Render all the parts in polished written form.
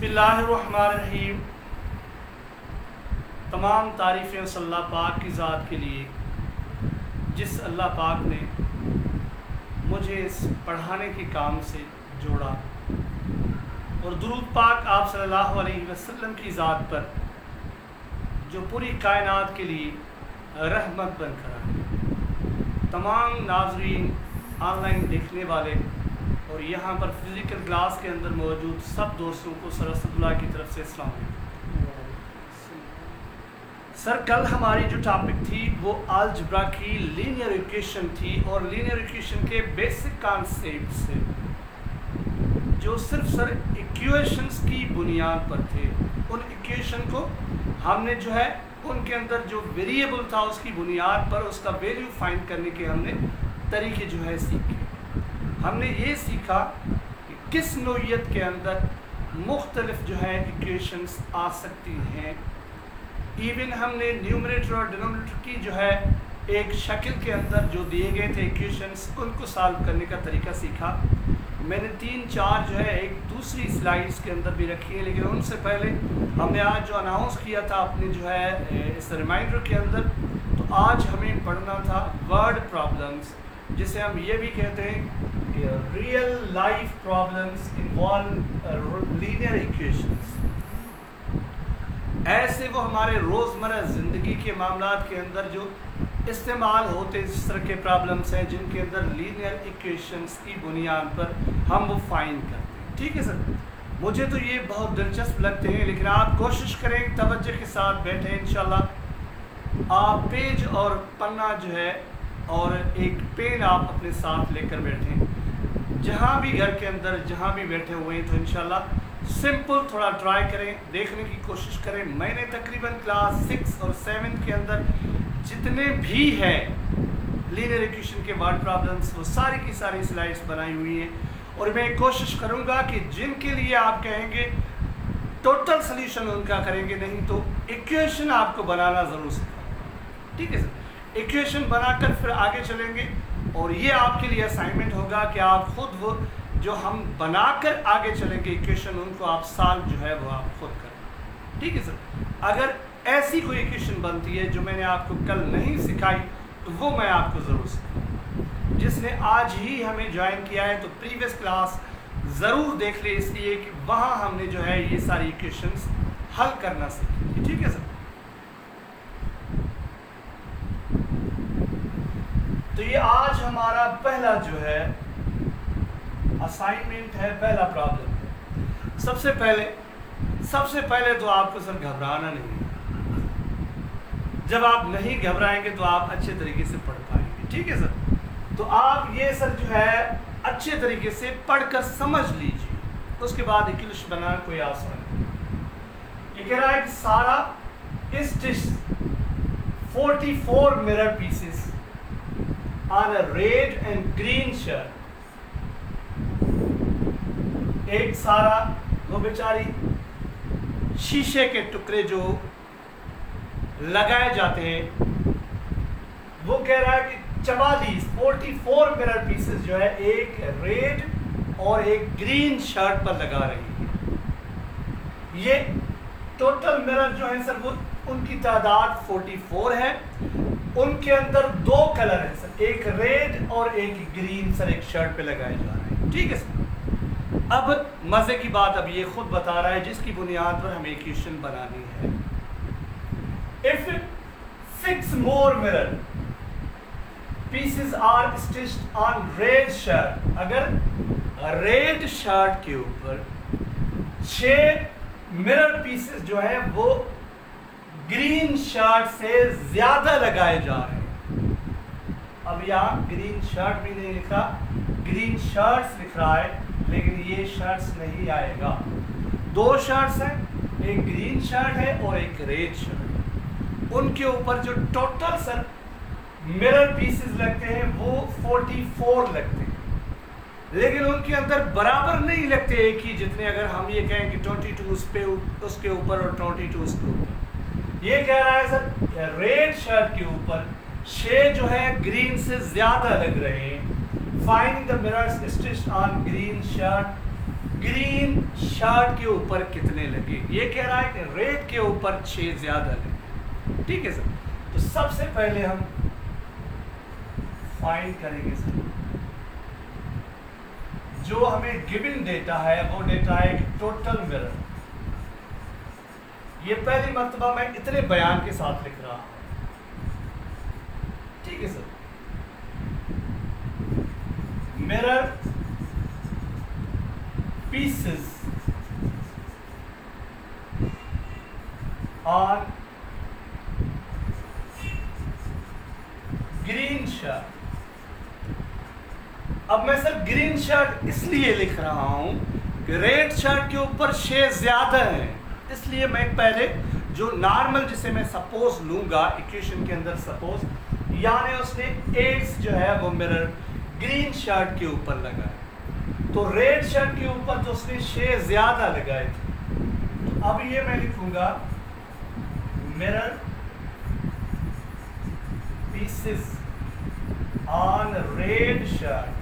बिस्मिल्लाहिर्रहमानिर्रहीम। तमाम तारीफ़ें उस अल्लाह पाक की ज़ात के लिए जिस अल्लाह पाक ने मुझे इस पढ़ाने के काम से जोड़ा, और दुरूद पाक आप सल्लल्लाहु अलैहि वसल्लम की ज़ात पर जो पूरी कायनात के लिए रहमत बनकर आए। तमाम नाज़रीन, ऑनलाइन देखने वाले और यहाँ पर फिज़िकल क्लास के अंदर मौजूद सब दोस्तों को सरसतुल्लाह की तरफ से अस्सलाम वालेकुम। सर, कल हमारी जो टॉपिक थी वो अलजेब्रा की लीनियर इक्वेशन थी, और लीनियर इक्वेशन के बेसिक कॉन्सेप्ट से जो सिर्फ सर इक्वेशंस की बुनियाद पर थे, उन इक्वेशन को हमने जो है उनके अंदर जो वेरिएबल था उसकी बुनियाद पर उसका वैल्यू फाइंड करने के हमने तरीके जो है सीखे। हमने ये सीखा कि किस नोयत के अंदर मुख्तलिफ जो है इक्वेशंस आ सकती हैं। इवन हमने न्यूमरेटर और डिनोमिनेटर की जो है एक शक्ल के अंदर जो दिए गए थे इक्वेशंस, उनको सॉल्व करने का तरीका सीखा। मैंने 3-4 जो है एक दूसरी स्लाइड्स के अंदर भी रखी है, लेकिन उनसे पहले हमने आज जो अनाउंस किया था अपने जो है इस रिमाइंडर के अंदर, तो आज हमें पढ़ना था वर्ड प्रॉब्लम्स, जिसे हम ये भी कहते हैं कि real life problems involve linear equations. ऐसे वो हमारे रोज़मर्रा ज़िंदगी के मामलात के अंदर जो इस्तेमाल होते इस तरह के प्रॉब्लम्स हैं जिनके अंदर लीनियर इक्वेशंस की बुनियाद पर हम वो फाइंड करते हैं। ठीक है सर, मुझे तो ये बहुत दिलचस्प लगते हैं, लेकिन आप कोशिश करें तवज्जो के साथ बैठें। इंशाल्लाह आप पेज और पन्ना जो है और एक पेन आप अपने साथ लेकर बैठें। जहाँ भी घर के अंदर जहाँ भी बैठे हुए हैं, तो इंशाल्लाह सिंपल थोड़ा ट्राई करें, देखने की कोशिश करें। मैंने तकरीबन क्लास 6 और 7 के अंदर जितने भी हैं लीनियर इक्वेशन के वर्ड प्रॉब्लम्स, वो सारी की सारी स्लाइड्स बनाई हुई हैं, और मैं कोशिश करूँगा कि जिनके लिए आप कहेंगे टोटल सोल्यूशन उनका करेंगे, नहीं तो इक्वेशन आपको बनाना ज़रूर सिखाऊंगा। ठीक है सर, इक्वेशन बनाकर फिर आगे चलेंगे, और ये आपके लिए असाइनमेंट होगा कि आप खुद वो जो हम बनाकर आगे चलेंगे इक्वेशन, उनको आप सॉल्व जो है वो आप खुद करें। ठीक है सर, अगर ऐसी कोई इक्वेशन बनती है जो मैंने आपको कल नहीं सिखाई, तो वो मैं आपको ज़रूर सिखाऊंगा। जिसने आज ही हमें ज्वाइन किया है तो प्रीवियस क्लास ज़रूर देख ले, इसलिए कि वहाँ हमने जो है ये सारी इक्वेशंस हल करना सीखी। ठीक है सर, तो ये आज हमारा पहला जो है असाइनमेंट है, पहला प्रॉब्लम है। सबसे पहले तो आपको सर घबराना नहीं है। जब आप नहीं घबराएंगे तो आप अच्छे तरीके से पढ़ पाएंगे। ठीक है सर, तो आप ये सर जो है अच्छे तरीके से पढ़कर समझ लीजिए, उसके बाद इक्वेशन बनाना कोई आसान नहीं। ये कह रहा है कि सारा stitch 44 mirror pieces on a red and green shirt. एक सारा वो बेचारी शीशे के टुकड़े जो लगाए जाते हैं, वो कह रहा है कि 44 मिरर पीसेस जो है एक रेड और एक ग्रीन शर्ट पर लगा रही है। ये टोटल मिरर जो है सर वो उनकी तादाद 44 है। उनके अंदर 2 कलर हैं सर, एक रेड और एक ग्रीन सर एक शर्ट पे लगाए जा रहे हैं। ठीक है सर, अब मजे की बात अब ये खुद बता रहा है जिसकी बुनियाद पर हमें इक्वेशन बनानी है। If 6 more mirror pieces are stitched on red shirt, अगर रेड शर्ट के ऊपर 6 मिरर पीसेस जो है वो ग्रीन शर्ट से ज्यादा लगाए जा रहे हैं। अब यहाँ ग्रीन शर्ट भी नहीं लिखा, ग्रीन शर्ट्स लिख रहा है, लेकिन ये शर्ट्स नहीं आएगा। 2 शर्ट्स हैं, एक ग्रीन शर्ट है और एक रेड शर्ट। उनके ऊपर जो टोटल सर मिरर पीसेस लगते हैं वो 44 लगते हैं, लेकिन उनके अंदर बराबर नहीं लगते एक ही जितने। अगर हम ये कहें कि 22 उसके ऊपर और 22 उसके ऊपर, ये कह रहा है सर रेड शर्ट के ऊपर 6 जो है ग्रीन से ज़्यादा लग रहे हैं। Find the mirrors stitched on green shirt green shirt के ऊपर कितने लगे। ये कह रहा है कि रेड के ऊपर 6 ज्यादा लगे। ठीक है सर, तो सबसे पहले हम फाइंड करेंगे सर, जो हमें गिवन डेटा है वो डेटा है कि टोटल मिरर। ये पहली मर्तबा मैं इतने बयान के साथ लिख रहा हूं। ठीक है sir, mirror pieces on green shirt. अब मैं सर ग्रीन शर्ट इसलिए लिख रहा हूं कि रेड शर्ट के ऊपर 6 ज्यादा है, इसलिए मैं पहले जो नॉर्मल जिसे मैं सपोज लूंगा इक्वेशन के अंदर, सपोज यानी उसने 8 जो है वो मिरर ग्रीन शर्ट के ऊपर लगाए, तो रेड शर्ट के ऊपर तो उसने 6 ज्यादा लगाए थे। तो अब ये मैं लिखूंगा mirror pieces on red shirt,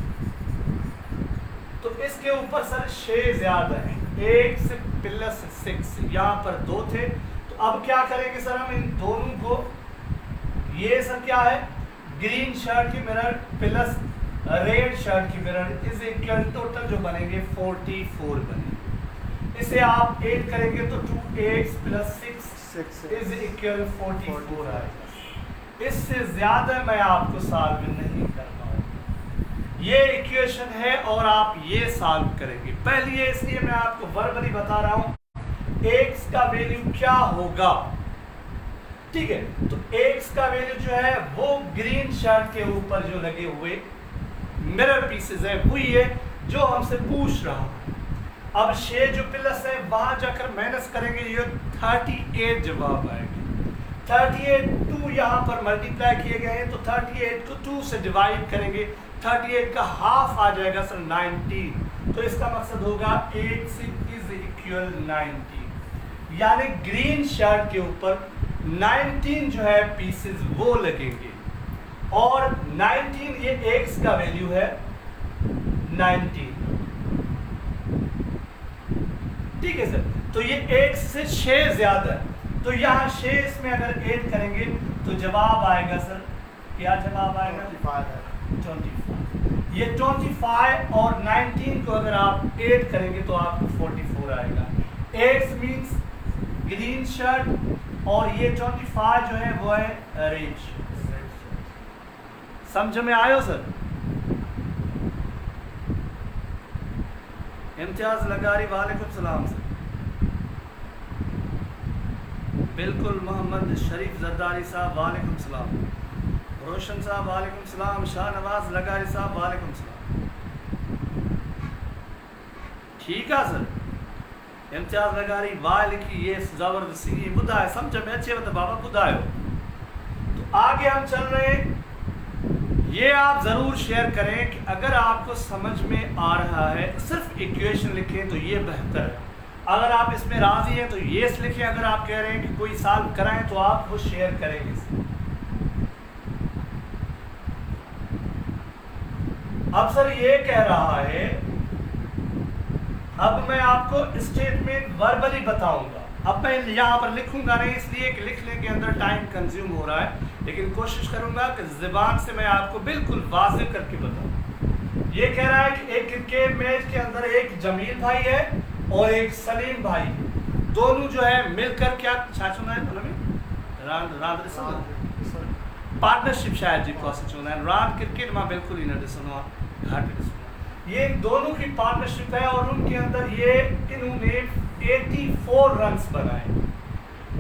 तो इसके ऊपर सर 6 ज्यादा है, 8 से प्लस 6, यहाँ पर 2 थे। तो अब क्या करेंगे सर, हम इन दोनों को, ये सर क्या है ग्रीन शर्ट की मिरर प्लस रेड शर्ट की मिरर इज इक्वल टोटल जो बनेंगे 44 बनेंगे। इसे आप 8 करेंगे तो 2 प्लस 6 इज इक्वल 44 आएगा। इससे ज्यादा मैं आपको सॉल्व नहीं कर पाऊंगा। ये इक्वेशन है और आप ये सॉल्व करेंगे। पहले इसलिए मैं आपको वर्बली बता रहा हूं x का वैल्यू क्या होगा। ठीक है, तो x का वैल्यू जो है वो ग्रीन शर्ट के ऊपर जो लगे हुए मिरर पीसेस है वही है जो हमसे पूछ रहा हूं। अब 6 जो प्लस है वहां जाकर माइनस करेंगे, ये 38 जवाब आएगा। 38 2 यहाँ पर मल्टीप्लाई किए गए हैं, तो 38 को 2 से डिवाइड करेंगे, 38 का हाफ आ जाएगा सर 19। तो इसका मकसद होगा 8 इज इक्वल 19, यानी ग्रीन शर्ट के ऊपर 19 जो है पीसेस वो लगेंगे। और 19 ये x का वैल्यू है 19। ठीक है सर, तो ये x से 6 ज्यादा है, तो यहाँ 6 इसमें अगर ऐड करेंगे तो जवाब आएगा सर, क्या जवाब आएगा 25। ये 25 और 19 को अगर आप ऐड करेंगे तो आपको 44 आएगा। x मीन्स ग्रीन शर्ट और ये 25 जो है वो है रेड शर्ट। समझ में आयो सर? इम्तियाज लगारी वालेकुम सलाम सर। बिल्कुल मोहम्मद शरीफ जरदारी साहब वालेकुम सलाम। रोशन साहब वालेकुम सलाम। शाहनवाज लगारी साहब वालेकुम सलाम। ठीक है सर, इम्तियाज लगारी वाल की ये जबरदस्ती बुधा है, समझ में अच्छे बता बाबा बुधा है। तो आगे हम चल रहे हैं। ये आप ज़रूर शेयर करें कि अगर आपको समझ में आ रहा है सिर्फ इक्वेशन लिखें तो ये बेहतर है। अगर आप इसमें राजी हैं तो ये लिखें, अगर आप कह रहे हैं कि कोई सॉल्व कराएं तो आप वो शेयर करेंगे। अब सर ये कह रहा है, अब मैं आपको स्टेटमेंट वर्बली बताऊंगा। अब मैं यहाँ पर लिखूंगा नहीं इसलिए कि लिखने के अंदर टाइम कंज्यूम हो रहा है, लेकिन कोशिश करूंगा कि ज़बान से मैं आपको बिल्कुल वाज़ेह करके बताऊं। ये कह रहा है कि एक क्रिकेट मैच के अंदर एक जमील भाई है और एक सलीम भाई, दोनों जो है मिलकर क्या छाछुना है पार्टनरशिप शायद जी प्रोसेस होना है रात क्रिकेट में बिल्कुल इन ॾिसणो घाट। ये दोनों की पार्टनरशिप है और उनके अंदर ये इन्होंने 84 रन्स बनाए।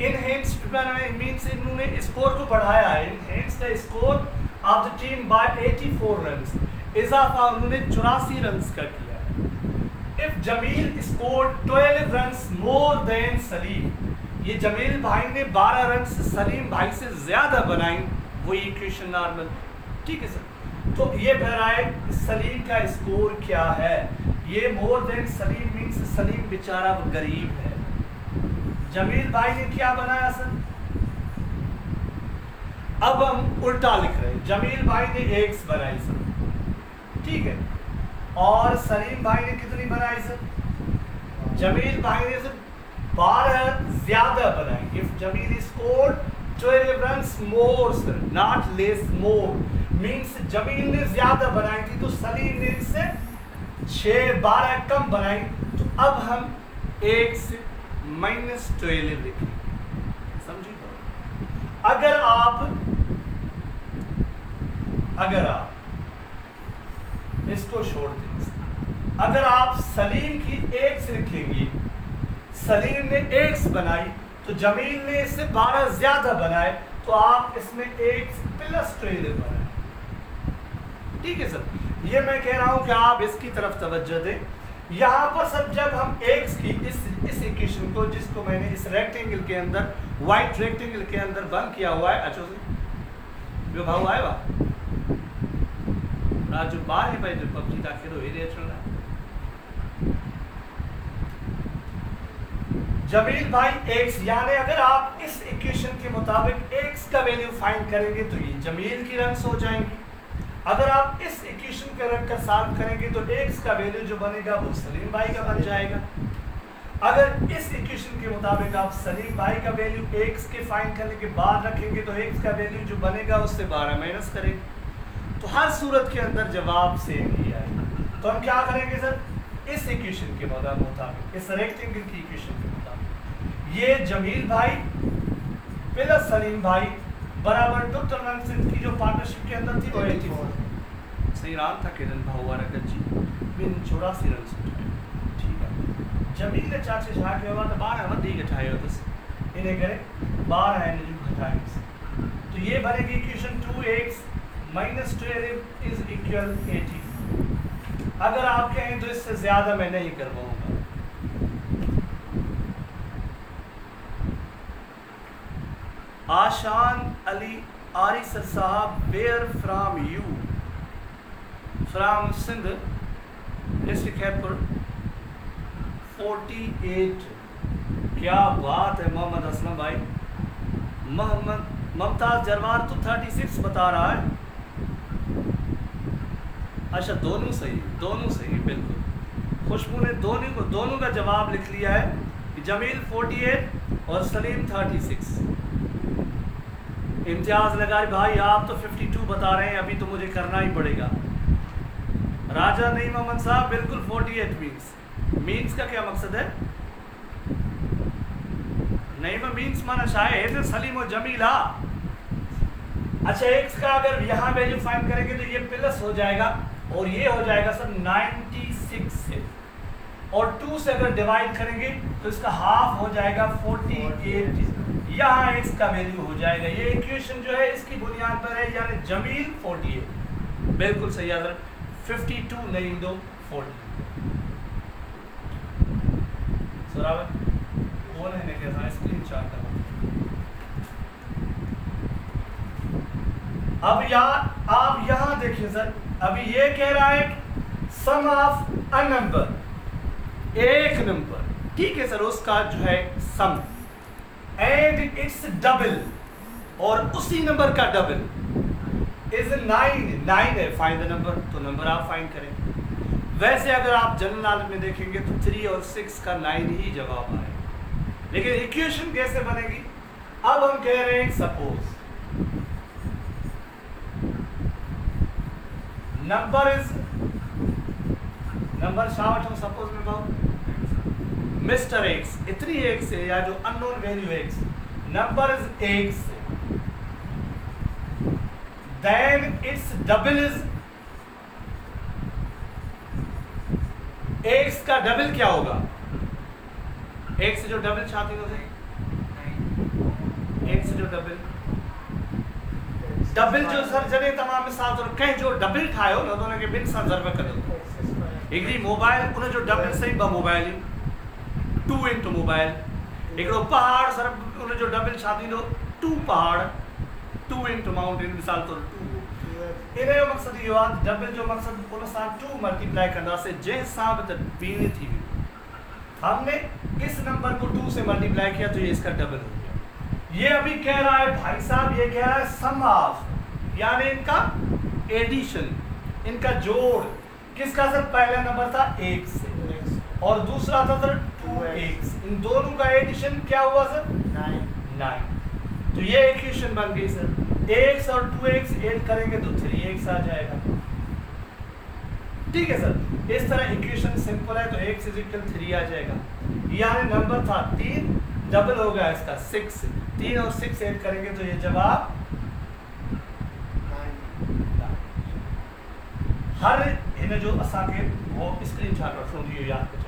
इनहेंस्ड बनाए मींस इन्होंने स्कोर को बढ़ाया है। Enhanced the score of the team by 84 runs, इजाफा उन्होंने 84 रन्स का किया है। If Jamil score 12 runs more than Salim, ये जमील भाई ने 12 रन्स सलीम भाई से ज्यादा बनाई, वही इक्वेशन नॉर्मल। ठीक है सर, तो ये कह रहा है सलीम का स्कोर क्या है। ये मोर देन सलीम मीन्स सलीम बेचारा गरीब है। जमील भाई ने क्या बनाया सर, अब हम उल्टा लिख रहे हैं। जमील भाई ने एक्स बनाई सर, ठीक है, और सलीम भाई ने कितनी बनाई सर जमील भाई ने सिर्फ 12 ज्यादा बनाई। If Jamil scored 12 runs more sir, not less, more means Jamil ने ज्यादा बनाई थी तो सलीम ने इससे 12 कम बनाई। तो अब हम 1 से -12 लिखेंगे, समझिए। अगर आप इसको छोड़ दें, अगर आप सलीम की 1 से लिखेंगे, सलीम ने 1 बनाई तो जमील ने इससे 12 ज्यादा बनाए, तो आप इसमें 1 + 12 बनाए। ठीक है सर, ये मैं कह रहा हूं कि आप इसकी तरफ तवज्जो दें। यहाँ पर सर जब हम एक्स की इस इक्वेशन को, जिसको मैंने इस रेक्टेंगल के अंदर, व्हाइट रेक्टेंगल के अंदर बंद किया हुआ है, अच्छा जो भाव आए वा राजू बाहर है भाई, जो पबजी का खेलो ही चल रहा है। जमील भाई एक्स, यानी अगर आप इस इक्वेशन के मुताबिक एक्स का वैल्यू फाइंड करेंगे तो ये जमील की रन्स हो जाएंगी। अगर आप इस इक्वेशन को रखकर सॉल्व करेंगे तो एक्स का वैल्यू जो बनेगा वो सलीम भाई का बन जाएगा। अगर इस इक्वेशन के मुताबिक आप सलीम भाई का वैल्यू एक्स के फाइंड करने के बाद रखेंगे तो एक्स का वैल्यू जो बनेगा उससे 12 माइनस करेंगे, तो हर सूरत के अंदर जवाब सेम ही आएगा। तो हम क्या करेंगे सर, इस इक्वेशन के मुताबिक, इस रेक्टेंगल की इक्वेशन के मुताबिक, ये जमील भाई प्लस सलीम भाई बराबर टोटल रन्स की जो पार्टनरशिप के अंदर थी वो 84। सही राम था किरण भाव रगत जी बिन 84 रन उठाए। ठीक है, जमील ने 4 से छा के बाद 12 मत दी घटाए हो तो इन्हें करे 12 है जो घटाए, तो ये बनेगी इक्वेशन 2x - 12 इज इक्वल 80। अगर आप कहें तो इससे ज्यादा मैं नहीं कर पाऊंगा। आशान अली आरी सर साहब, where from you? From Sindh, district Haidpur 48। क्या बात है मोहम्मद असलम भाई। मोहम्मद मुमताज जरवार तो 36 बता रहा है। अच्छा दोनों सही बिल्कुल। खुशबू ने दोनों का जवाब लिख लिया है, जमील 48 और सलीम 36। इम्तियाज लगा भाई आप तो 52 बता रहे हैं, अभी तो मुझे करना ही पड़ेगा। राजा नहीं मोहम्मद साहब, बिल्कुल 48 मीन्स का क्या मकसद है? नहीं मैं मीन्स माना शायद सलीम और जमीला। अच्छा एक्स का अगर यहाँ वैल्यू फाइंड करेंगे तो ये प्लस हो जाएगा और ये हो जाएगा सर 96 से, और 2 से अगर डिवाइड करेंगे तो इसका हाफ हो जाएगा 48। यहाँ एक्स का वैल्यू हो जाएगा। ये इक्वेशन जो है इसकी बुनियाद पर है, यानी जमील 48 बिल्कुल सही है। 52 नहीं दो 40 कौन है कैसा स्क्रीन शॉट करना। अब आप यहाँ देखिए सर, अभी ये कह रहा है सम ऑफ अ नंबर, एक नंबर, ठीक है सर, उसका जो है सम एंड इट्स डबल, और उसी नंबर का डबल इज 9 है, फाइंड द नंबर, तो नंबर आप फाइंड करें। वैसे अगर आप जनरल नॉलेज में देखेंगे तो 3 और 6 का 9 ही जवाब आए, लेकिन इक्वेशन कैसे बनेगी? अब हम कह रहे हैं सपोज नंबर शावट, सपोज में बहुत मिस्टर एक्स, इतनी एक्स है या जो unknown value X, number is X, then it's double is X का डबल क्या होगा? एक्स से जो डबल छाती हो जाएगी, एक्स से जो डबल जो सर जने तमाम मिसाल तो कहीं जो डबल ठायो न दोनों के बिन संदर्भ करो एकड़ी मोबाइल उन जो डबल सही ब मोबाइल 2 इंटू मोबाइल, एकड़ो पहाड़ सर उन जो डबल छाती नो 2 पहाड़, 2 इंटू माउंटेन मिसाल तो 2। इने जो मकसद यो आहे डबल जो मकसद उन सां 2 मल्टीप्लाई कंदासे जंहिं सां बि त बीन थी वियो। हमने इस नंबर को 2 से मल्टीप्लाई किया तो ये इसका डबल हो गया। ये अभी कह रहा है भाई साहब, ये कह रहा है सम ऑफ, यानी इनका एडिशन, इनका जोड़, किसका सर? पहला नंबर था 1 से, और दूसरा था सर 2x। इन दोनों का एडिशन क्या हुआ सर 9। तो ये इक्वेशन बन गई सर। x और 2x ऐड करेंगे तो 3x आ जाएगा। ठीक है सर, इस तरह इक्वेशन सिंपल है, तो x इज इक्वल 3 आ जाएगा। यहाँ नंबर था 3, डबल हो गया इसका 6। 3 और 6 ऐड करेंगे तो ये जवाब 9। हर हिन जो असांखे वो स्क्रीनशॉट वठो इहो यादि कजो।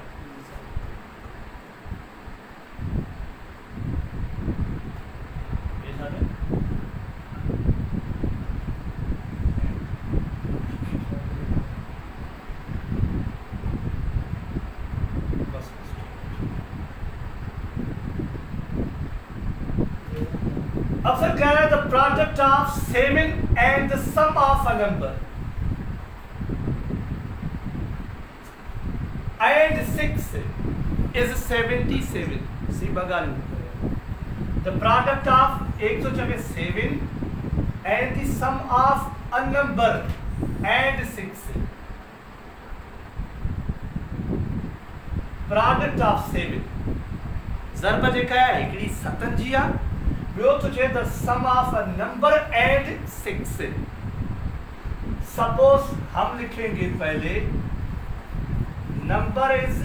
अब सर कह रहा है the product of 7 and the sum of a number and 6 is 77। सी बगाल the product of एक तो जगह 7 and the sum of a number and 6। product of 7 ज़रब जेका है हिकिड़ी 7 जी आहे, ॿियो तो चए the sum of a number and 6। Suppose हम लिखेंगे पहले number is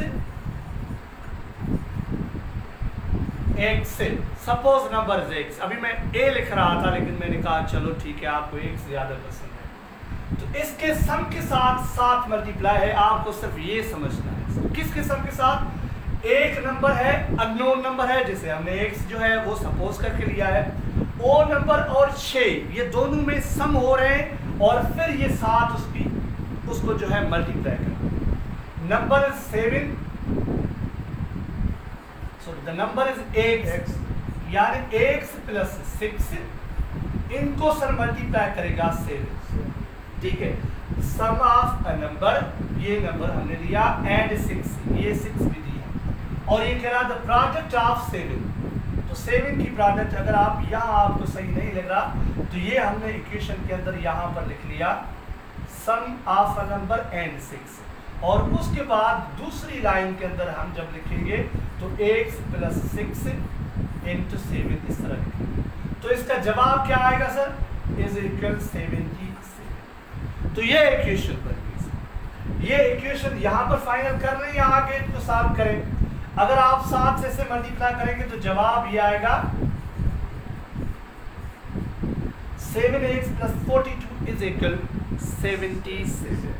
x। Suppose number is x। अभी मैं a लिख रहा था लेकिन मैंने कहा चलो ठीक है आपको x ज्यादा पसंद है, तो इसके सम के साथ 7 मल्टीप्लाई है। आपको सिर्फ ये समझना है किसके सम के साथ। एक नंबर है अननोन नंबर है जिसे हमने x जो है वो सपोज करके लिया है, ओ नंबर और 6 ये दोनों में सम हो रहे हैं और फिर ये 7 उसको जो है मल्टीप्लाई करना। Number is 7, so the number is x, यानी x प्लस 6 इनको सर मल्टीप्लाई करेगा 7। ठीक है, सम ऑफ अ नंबर ये नंबर हमने लिया एंड 6 ये 6 भी दिया, और ये कह रहा द प्रोडक्ट ऑफ 7। तो 7 की प्रोडक्ट अगर आप यहाँ आपको सही नहीं लग रहा तो ये हमने इक्वेशन के अंदर यहाँ पर लिख लिया सम ऑफ अ नंबर एंड 6, और उसके बाद दूसरी लाइन के अंदर हम जब लिखेंगे तो x प्लस 6 इंटू 7 इस तरह लिखेंगे। तो इसका जवाब क्या आएगा सर इज इक्वल 77। तो ये इक्वेशन बन गई। ये इक्वेशन यहाँ पर फाइनल कर रहे हैं, आगे इसको सॉल्व करें। अगर आप 7 से मल्टीप्लाई करेंगे तो जवाब ये आएगा 7x प्लस 42 इज इक्वल 77।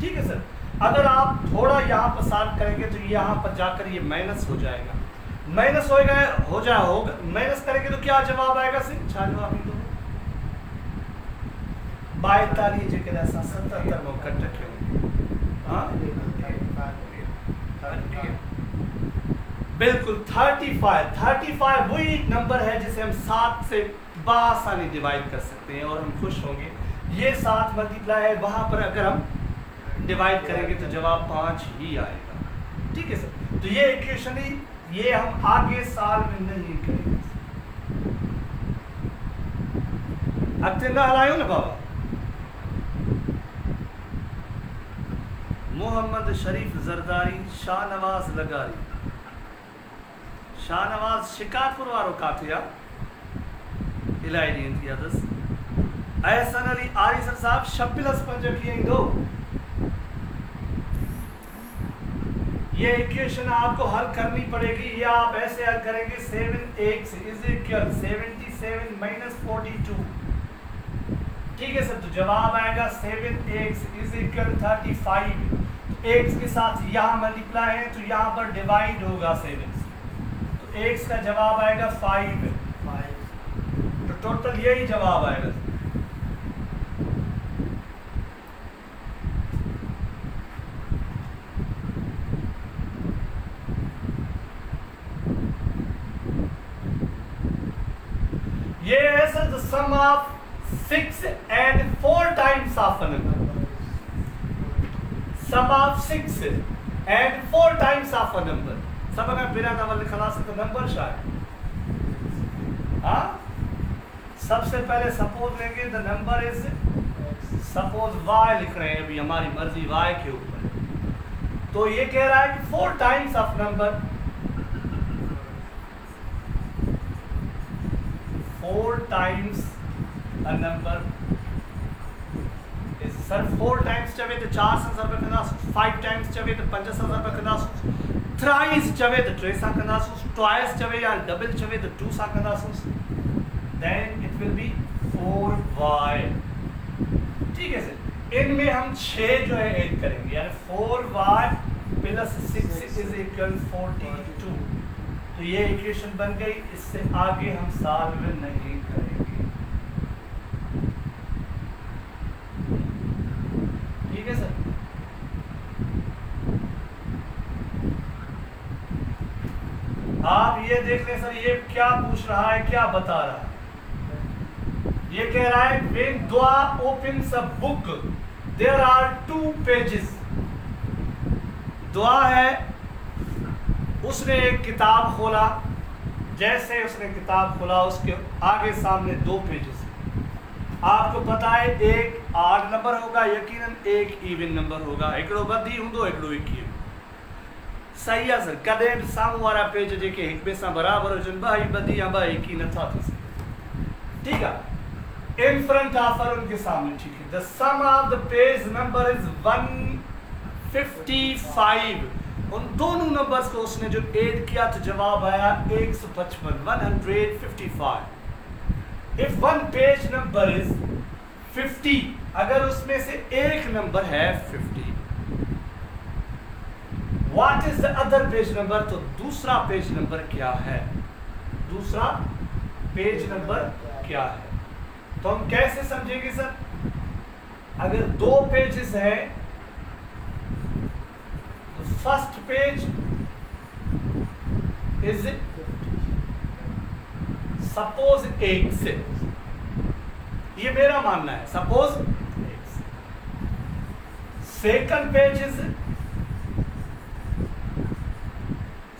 ठीक है सर, अगर आप थोड़ा यहाँ पर सॉल्व करेंगे तो यहाँ पर जाकर ये माइनस हो जाएगा, माइनस होगा माइनस करेंगे तो क्या जवाब आएगा सर। अच्छा जवाब ही तो 42 जेकर ऐसा 77 में कट रखे। हाँ बिल्कुल 35 वही नंबर है जिसे हम 7 से बासानी डिवाइड कर सकते हैं और हम खुश होंगे। ये 7 मल्टीप्लाई है, वहां पर अगर हम डिवाइड करेंगे तो जवाब 5 ही आएगा। ठीक है सर, तो ये इक्वेशन ही ये हम आगे साल में नहीं करेंगे। अगते ना हलायो ना बाबा। मोहम्मद शरीफ जरदारी, शाहनवाज लगारी। शाहनवाज शिकारपुर वारो काथे आहे इलाही ॾींहं थी विया अथसि। अहसन अली आरिसर साहब 26+5 कीअं ईंदो। ये इक्वेशन आपको हल करनी पड़ेगी, या आप ऐसे हल करेंगे 7x इज इक्वल 77 माइनस 42। ठीक है सर, तो जवाब आएगा 7x इज इक्वल 35। x के साथ यहाँ मल्टीप्लाई है तो यहाँ पर डिवाइड होगा 7, तो x का जवाब आएगा 5। तो टोटल यही जवाब आएगा। ये है sir the sum of 6 and 4 times of a number। sum of 6 and 4 times of a number। सब अगर बिना नंबर खलास तो नंबर शायद। हाँ, सबसे पहले सपोज लेंगे the number is suppose y लिख रहे हैं, अभी हमारी मर्जी y के ऊपर। तो ये कह रहा है कि 4 times of number, 4 times a number is, sir 4 times चवे तो 400 रुपये कंदासूं, 5 टाइम्स चवे तो 500 रुपये कंदासूं, थ्राइस चवे तो 3 सां कंदासूं, ट्वाइस चवे या डबल चवे तो 2 सां कंदासूं, then it will be 4y। ठीक है सर, इनमें हम 6 जो है ऐड करेंगे, यानी 4y प्लस 6 इज इक्वल 42। तो ये इक्वेशन बन गई, इससे आगे हम सॉल्व नहीं करेंगे। ठीक है सर, आप ये देख लें सर, ये क्या पूछ रहा है, क्या बता रहा है। ये कह रहा है when Dua opens a book there are 2 pages। दुआ है, उसने एक किताब खोला, जैसे उसने किताब खोला उसके आगे सामने 2 पेजेस। आपको पता है एक आड नंबर होगा, यकीनन एक इवन नंबर होगा, एकड़ो बदी हूंदो एकड़ो इक्की। सही है सर, कदें बि साम्हूं वारा पेज जेके हिक ॿिए सां बराबरि हुजनि, ॿ ई बदी या ॿ इक्की नथा थी सघनि। ठीक है, इन फ्रंट ऑफ उनके सामने। ठीक है, the sum of the page number is 155। उन दोनों नंबर्स को उसने जो ऐड किया तो जवाब आया 155, 155। If one page number is 50, अगर उसमें से एक नंबर है 50, what is the other page number, तो दूसरा पेज नंबर क्या है, दूसरा पेज नंबर क्या है। तो हम कैसे समझेंगे सर, अगर 2 पेजेस है तो फर्स्ट पेज इज सपोज 1 से, ये मेरा मानना है, सपोज 1 से। सेकंड पेज इज,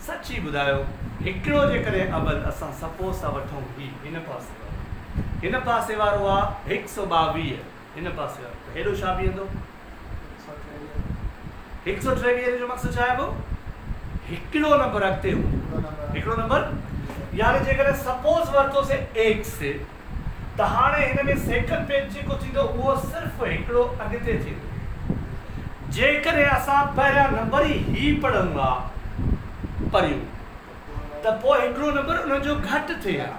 सच्ची बुधायो, हिकिड़ो जे करे अवल असां सपोज था वठूं ही हिन पासे वारो, हिन पासे वारो आहे 122, हिन पासे वारो हेॾो छा बीहंदो 123 जो मक़सदु छा आहे पोइ हिकिड़ो नंबर अॻिते हो, हिकिड़ो नंबर, यानी जेकर सपोज वरितोसीं 1 से, त हाणे हिन में सेकंड पेज जेको थींदो उहो सिर्फ़ु हिकिड़ो अॻिते थींदो। जेकर असां पहिरियां नंबर ई पढ़ूं हा परियूं, त पोइ हिकिड़ो नंबर उन जो घटि थिए हा,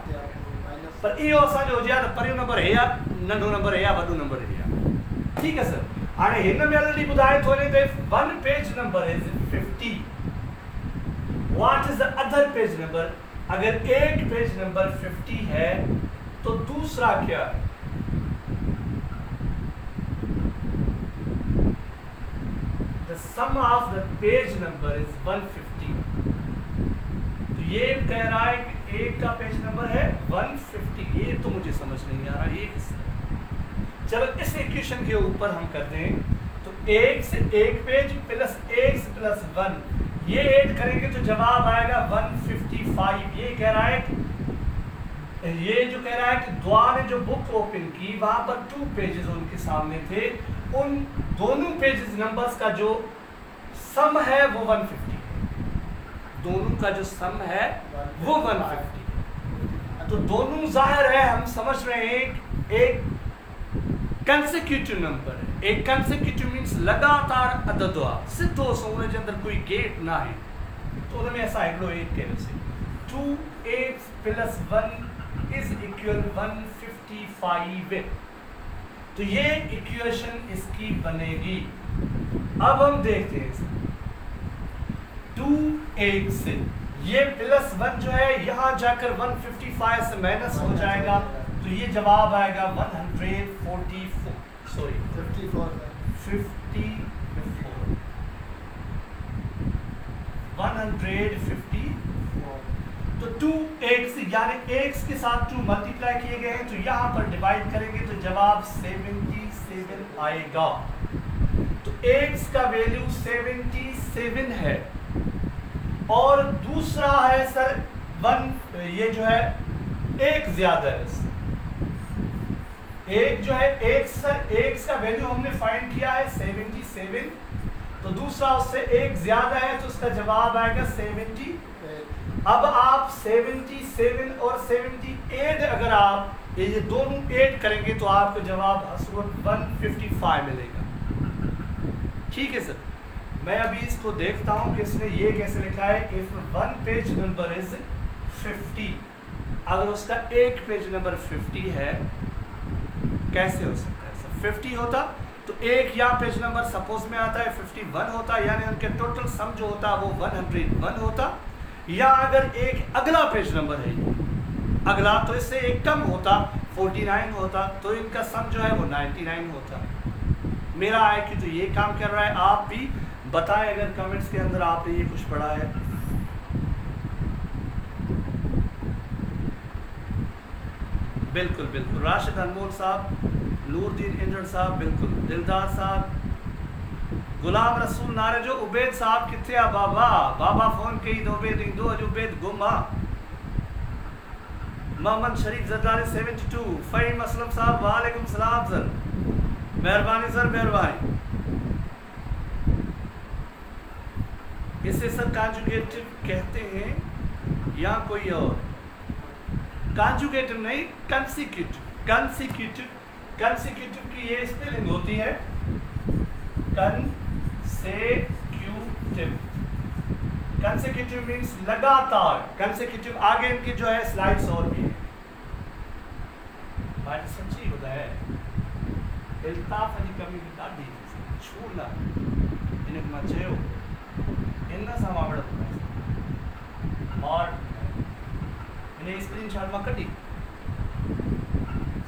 पर इहो असांजो हुजे हा त परियूं नंबर हे आहे, नंढो नंबर हे आहे, वॾो नंबर हे आहे। ठीक है सर, हाणे हिन में ऑलरेडी ॿुधाए थो वञे त one page number is 50, what is the other page number. अगर एक पेज नंबर 50 है तो दूसरा क्या है, the sum of the page number is 150। तो ये कह रहा है कि एक का पेज नंबर है 150, ये तो मुझे समझ नहीं आ रहा ये किससे। चलो इस इक्वेशन के ऊपर हम करते हैं, तो 1 से 1 पेज प्लस 1 से प्लस 1, ये ऐड करेंगे तो जवाब आएगा 155। ये कह रहा है कि ये जो कह रहा है कि दुआ ने जो बुक ओपन की वहां पर 2 पेजेस उनके सामने थे, उन दोनों पेजेस नंबर्स का जो सम है वो 150 है, दोनों का जो सम है वो 150 है। तो दोनों जाहिर है हम समझ रहे हैं एक कंसेक्यूटिव नंबर है, एक कंसेक्यूटिव मीन्स लगातार अदद आहे, सिधो सो उन जे अंदर कोई गेप ना है, तो उनमें असां हिकिड़ो ऐड कयोसीं, 2 प्लस 1 इज इक्वल 155। तो ये इक्वेशन इसकी बनेगी। अब हम देखते हैं 2 से ये प्लस 1 जो है यहाँ जाकर 155 से माइनस हो जाएगा, तो ये जवाब आएगा 144, सॉरी 54, 154। तो 2x यानी x के साथ 2 मल्टीप्लाई किए गए हैं, तो यहाँ पर डिवाइड करेंगे तो जवाब 77 आएगा। तो x का वैल्यू 77 है, और दूसरा है सर 1, ये जो है 1 ज्यादा है, एक जो है x सर, x का वैल्यू हमने फाइंड किया है 77, तो दूसरा उससे एक ज्यादा है तो उसका जवाब आएगा 70। अब आप 77 और 78 अगर आप ये दोनों ऐड करेंगे तो आपको जवाब हसरत 155 मिलेगा। ठीक है सर, मैं अभी इसको देखता हूँ कि इसने ये कैसे लिखा है। If one page number is 50, अगर उसका एक पेज नंबर 50 है, कैसे हो सकता है सर? 50 होता तो एक या पेज नंबर सपोज में आता है 51 होता, यानी उनके टोटल सम जो होता वो 101 होता। या अगर एक अगला पेज नंबर है अगला, तो इससे एक कम होता 49 होता, तो इनका सम जो है वो 99 होता। मेरा IQ तो ये काम कर रहा है। आप भी बताएं अगर कमेंट्स के अंदर आपने ये कुछ पढ़ा है। बिल्कुल बिल्कुल, राशिद अनमोल साहब, नूरदीन इंजर साहब, बिल्कुल दिलदार साहब, गुलाम रसूल नारे जो, उबैद साहब किथे आ बाबा? बाबा फोन कई दो उबैद दो अज उबैद गुमा। मोहम्मद शरीफ जरदारी 72, फ़हीम असलम साहब वालेकुम सलाम सर, मेहरबानी सर मेहरबानी। इसे सर कॉन्जुगेटिव कहते हैं या कोई और? कॉन्जुगेटिव नहीं, कंसेक्यूटिव। कंसेक्यूटिव, कंसेक्यूटिव की ये स्पेलिंग होती है कंसेक्यूटिव। कंसेक्यूटिव मींस लगातार। कंसेक्यूटिव आगे इनकी जो है स्लाइड्स और भी है। बात सच्ची होता है। इल्ताफ की कमी बता दी छूला इन्हें मचेओ इन्ना समावड़ और इन्हें स्क्रीनशॉट में कटी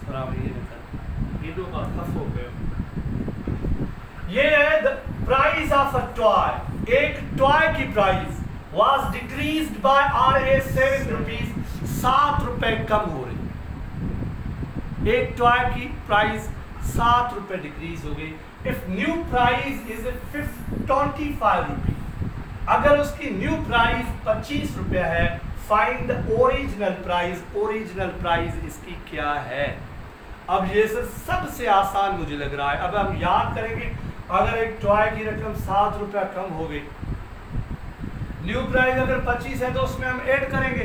सलाम ये दो का खफ हो गए। ये है the price of a toy. एक टॉय की price was decreased bye RA 7 rupees, 7 रुपए कम हो रही। एक टॉय की प्राइस 7 रुपए डिक्रीज हो गई। If new price is 25 rupees, अगर उसकी न्यू प्राइस 25 रुपया है, find the original price. Original price इसकी क्या है? अब ये सर सबसे आसान मुझे लग रहा है। अब हम याद करेंगे, अगर एक टॉय की रकम 7 रुपया कम हो गई, न्यू प्राइस अगर 25 है तो उसमें हम ऐड करेंगे।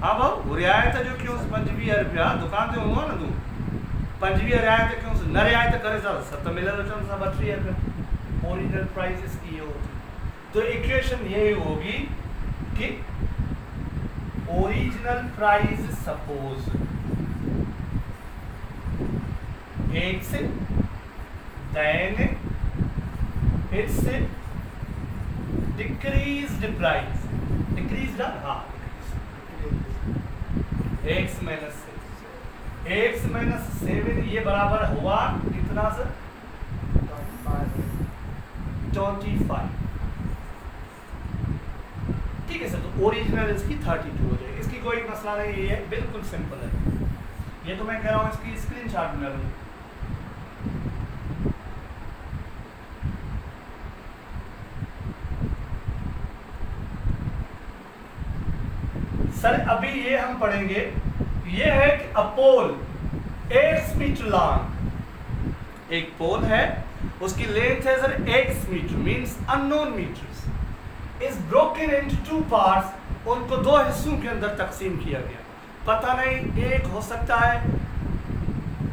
हाँ भाव रियायत है जो क्यों 25 रुपया दुकान से होगा ना तू 25 रियायत क्यों न रियायत करे सर 7 मिले रकम सब 32 रुपये। ओरिजिनल प्राइस इसकी ये होती। तो इक्वेशन यही होगी कि original price suppose X, then it's decreased price. Decreased हाँ X minus 6, X minus 7 ये बराबर हुआ कितना सर? 25। ठीक है सर, तो ओरिजिनल इसकी 32 हो जाएगी। इसकी कोई मसला नहीं, ये बिल्कुल सिंपल है। ये तो मैं कह रहा हूँ इसकी स्क्रीनशॉट में लूँ। सर अभी ये हम पढ़ेंगे, ये है कि अ पोल 8 मीटर लॉन्ग। एक पोल है, उसकी लेंथ है sir 8 metre, means unknown metres, is broken into 2 parts. उनको 2 हिस्सों के अंदर तकसीम किया गया। पता नहीं, एक हो सकता है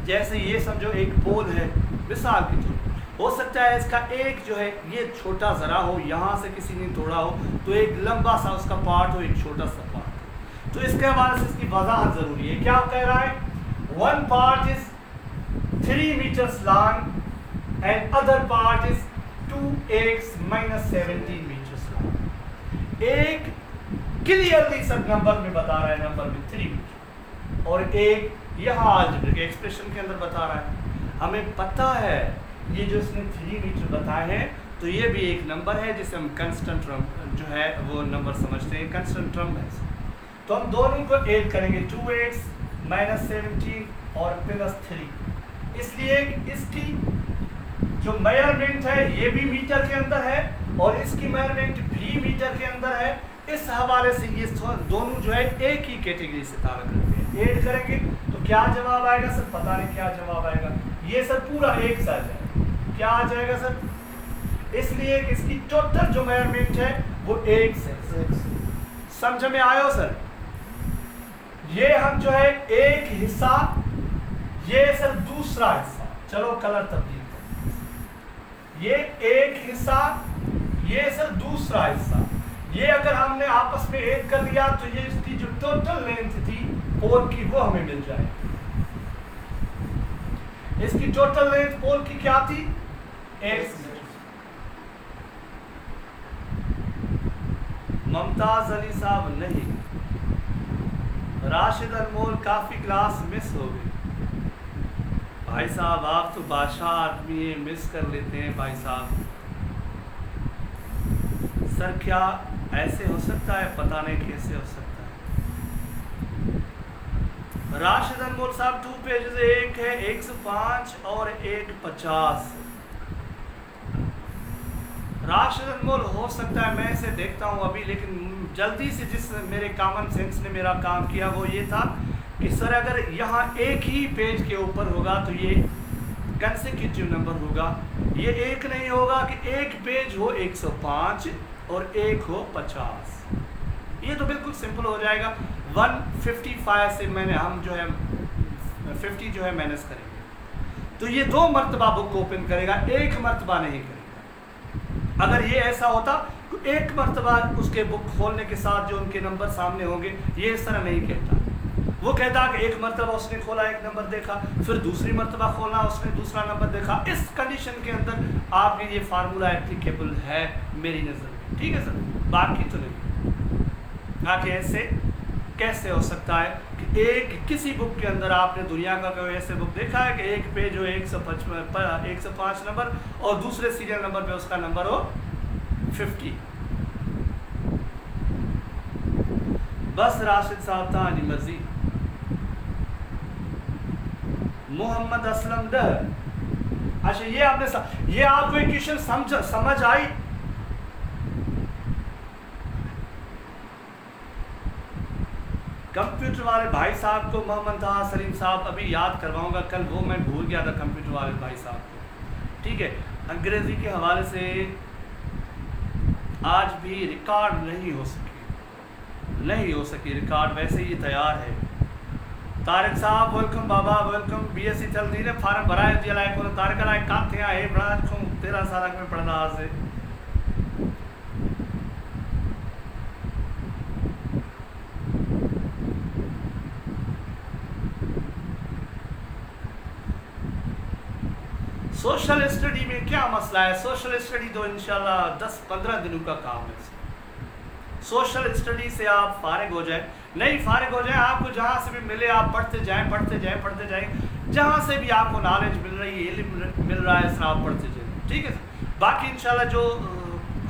जैसे ये समझो एक पोल है मिसाल की तौर, हो सकता है इसका एक जो है ये छोटा ज़रा हो, यहाँ से किसी ने तोड़ा हो, तो एक लंबा सा उसका पार्ट हो, एक छोटा सा पार्ट। तो इसके हवाले से इसकी वजाहत ज़रूरी है। क्या कह रहा है? 1 part is 3 metres long and other part is 2x minus 17 metres long. एक क्लियरली सब नंबर में बता रहा है, नंबर में 3 मीटर, और एक यहाँ अलजेब्रिक के एक्सप्रेशन के अंदर बता रहा है। हमें पता है ये जो इसने 3 मीटर बताए हैं, तो ये भी एक नंबर है जिसे हम कंस्टेंट टर्म जो है वो नंबर समझते हैं, कंस्टेंट टर्म है। तो हम दोनों को ऐड करेंगे 2x minus 17 और प्लस 3, इसलिए इसकी जो मेजरमेंट है ये भी मीटर के अंदर है और इसकी मेजरमेंट भी मीटर के अंदर है। इस हवाले से ये दोनों जो है एक ही कैटेगरी से ताल्लुक रखते हैं। ऐड करेंगे तो क्या जवाब आएगा सर? पता नहीं क्या जवाब आएगा। ये सर पूरा एक सा जाएगा, क्या आ जाएगा सर? इसलिए कि इसकी टोटल जो मेजरमेंट है वो 1 से समझ में आयो सर। ये हम जो है एक हिस्सा, ये सर दूसरा हिस्सा, चलो कलर तब्दील कर, ये एक हिस्सा, ये सर दूसरा हिस्सा, ये अगर हमने आपस में ऐड कर लिया तो ये इसकी जो टोटल लेंथ थी पोल की वो हमें मिल जाए। इसकी टोटल लेंथ पोल की क्या थी? 1 मीटर। मुमताज अली साहब नहीं, राशिद अनमोल काफी क्लास मिस हो गई। भाई साहब आप तो बादशाह आदमी है, मिस कर लेते हैं भाई साहब। सर क्या ऐसे हो सकता है? पता नहीं कैसे हो सकता है। राशिद अनमोल साहब 2 पेजेस, एक है 105 और एक 50। राशिद अनमोल हो सकता है, मैं इसे देखता हूँ अभी, लेकिन जल्दी से जिस मेरे कॉमन सेंस ने मेरा काम किया वो ये था कि सर अगर यहाँ एक ही पेज के ऊपर होगा तो ये कंसेक्यूटिव नंबर होगा, ये एक नहीं होगा कि एक पेज हो 105 और एक हो 50। ये तो बिल्कुल सिंपल हो जाएगा। 155 से मैंने हम जो है 50 जो है माइनस करेंगे तो ये 2 मरतबा बुक ओपन करेगा, एक मरतबा नहीं करेगा। अगर ये ऐसा होता तो एक मरतबा उसके बुक खोलने के साथ जो उनके नंबर सामने होंगे, ये इस तरह नहीं कहता। वो कहता कि एक मरतबा उसने खोला, एक नंबर देखा, फिर दूसरी मरतबा खोला, उसने दूसरा नंबर देखा। इस कंडीशन के अंदर आपके ये फार्मूला एप्लीकेबल है मेरी नज़र में, ठीक है सर, बाकी तो नहीं। आगे ऐसे कैसे हो सकता है कि एक किसी बुक के अंदर आपने दुनिया का कोई ऐसे बुक देखा है कि एक पेज हो 105 नंबर और दूसरे सीरियल नंबर पे उसका नंबर हो 50। बस राशिद साहब था जी मर्जी। मोहम्मद असलम डर। अच्छा ये आपने ये आपको इक्वेशन समझ आई? कंप्यूटर वाले भाई साहब को मोहम्मद सलीम साहब अभी याद करवाऊंगा, कल वो मैं भूल गया था कंप्यूटर वाले भाई साहब को, ठीक है। अंग्रेजी के हवाले से आज भी रिकॉर्ड नहीं हो सकी रिकॉर्ड, वैसे ही तैयार है। तारिक साहब वेलकम बाबा वेलकम। BSc चल रही है, फार्म भरा है दिया को तारिक राय का थे आए बड़ा 13 साल में पढ़ना आज से। सोशल स्टडी में क्या मसला है? सोशल स्टडी तो इंशाल्लाह 10-15 दिनों का काम है। सोशल स्टडी से आप फारिग हो जाए, नहीं फारिग हो जाए, आपको जहाँ से भी मिले आप पढ़ते जाएं, जहाँ से भी आपको नॉलेज मिल रही है, इल्म मिल रहा है, सर आप पढ़ते जाएं, ठीक है सर। बाकी इंशाल्लाह जो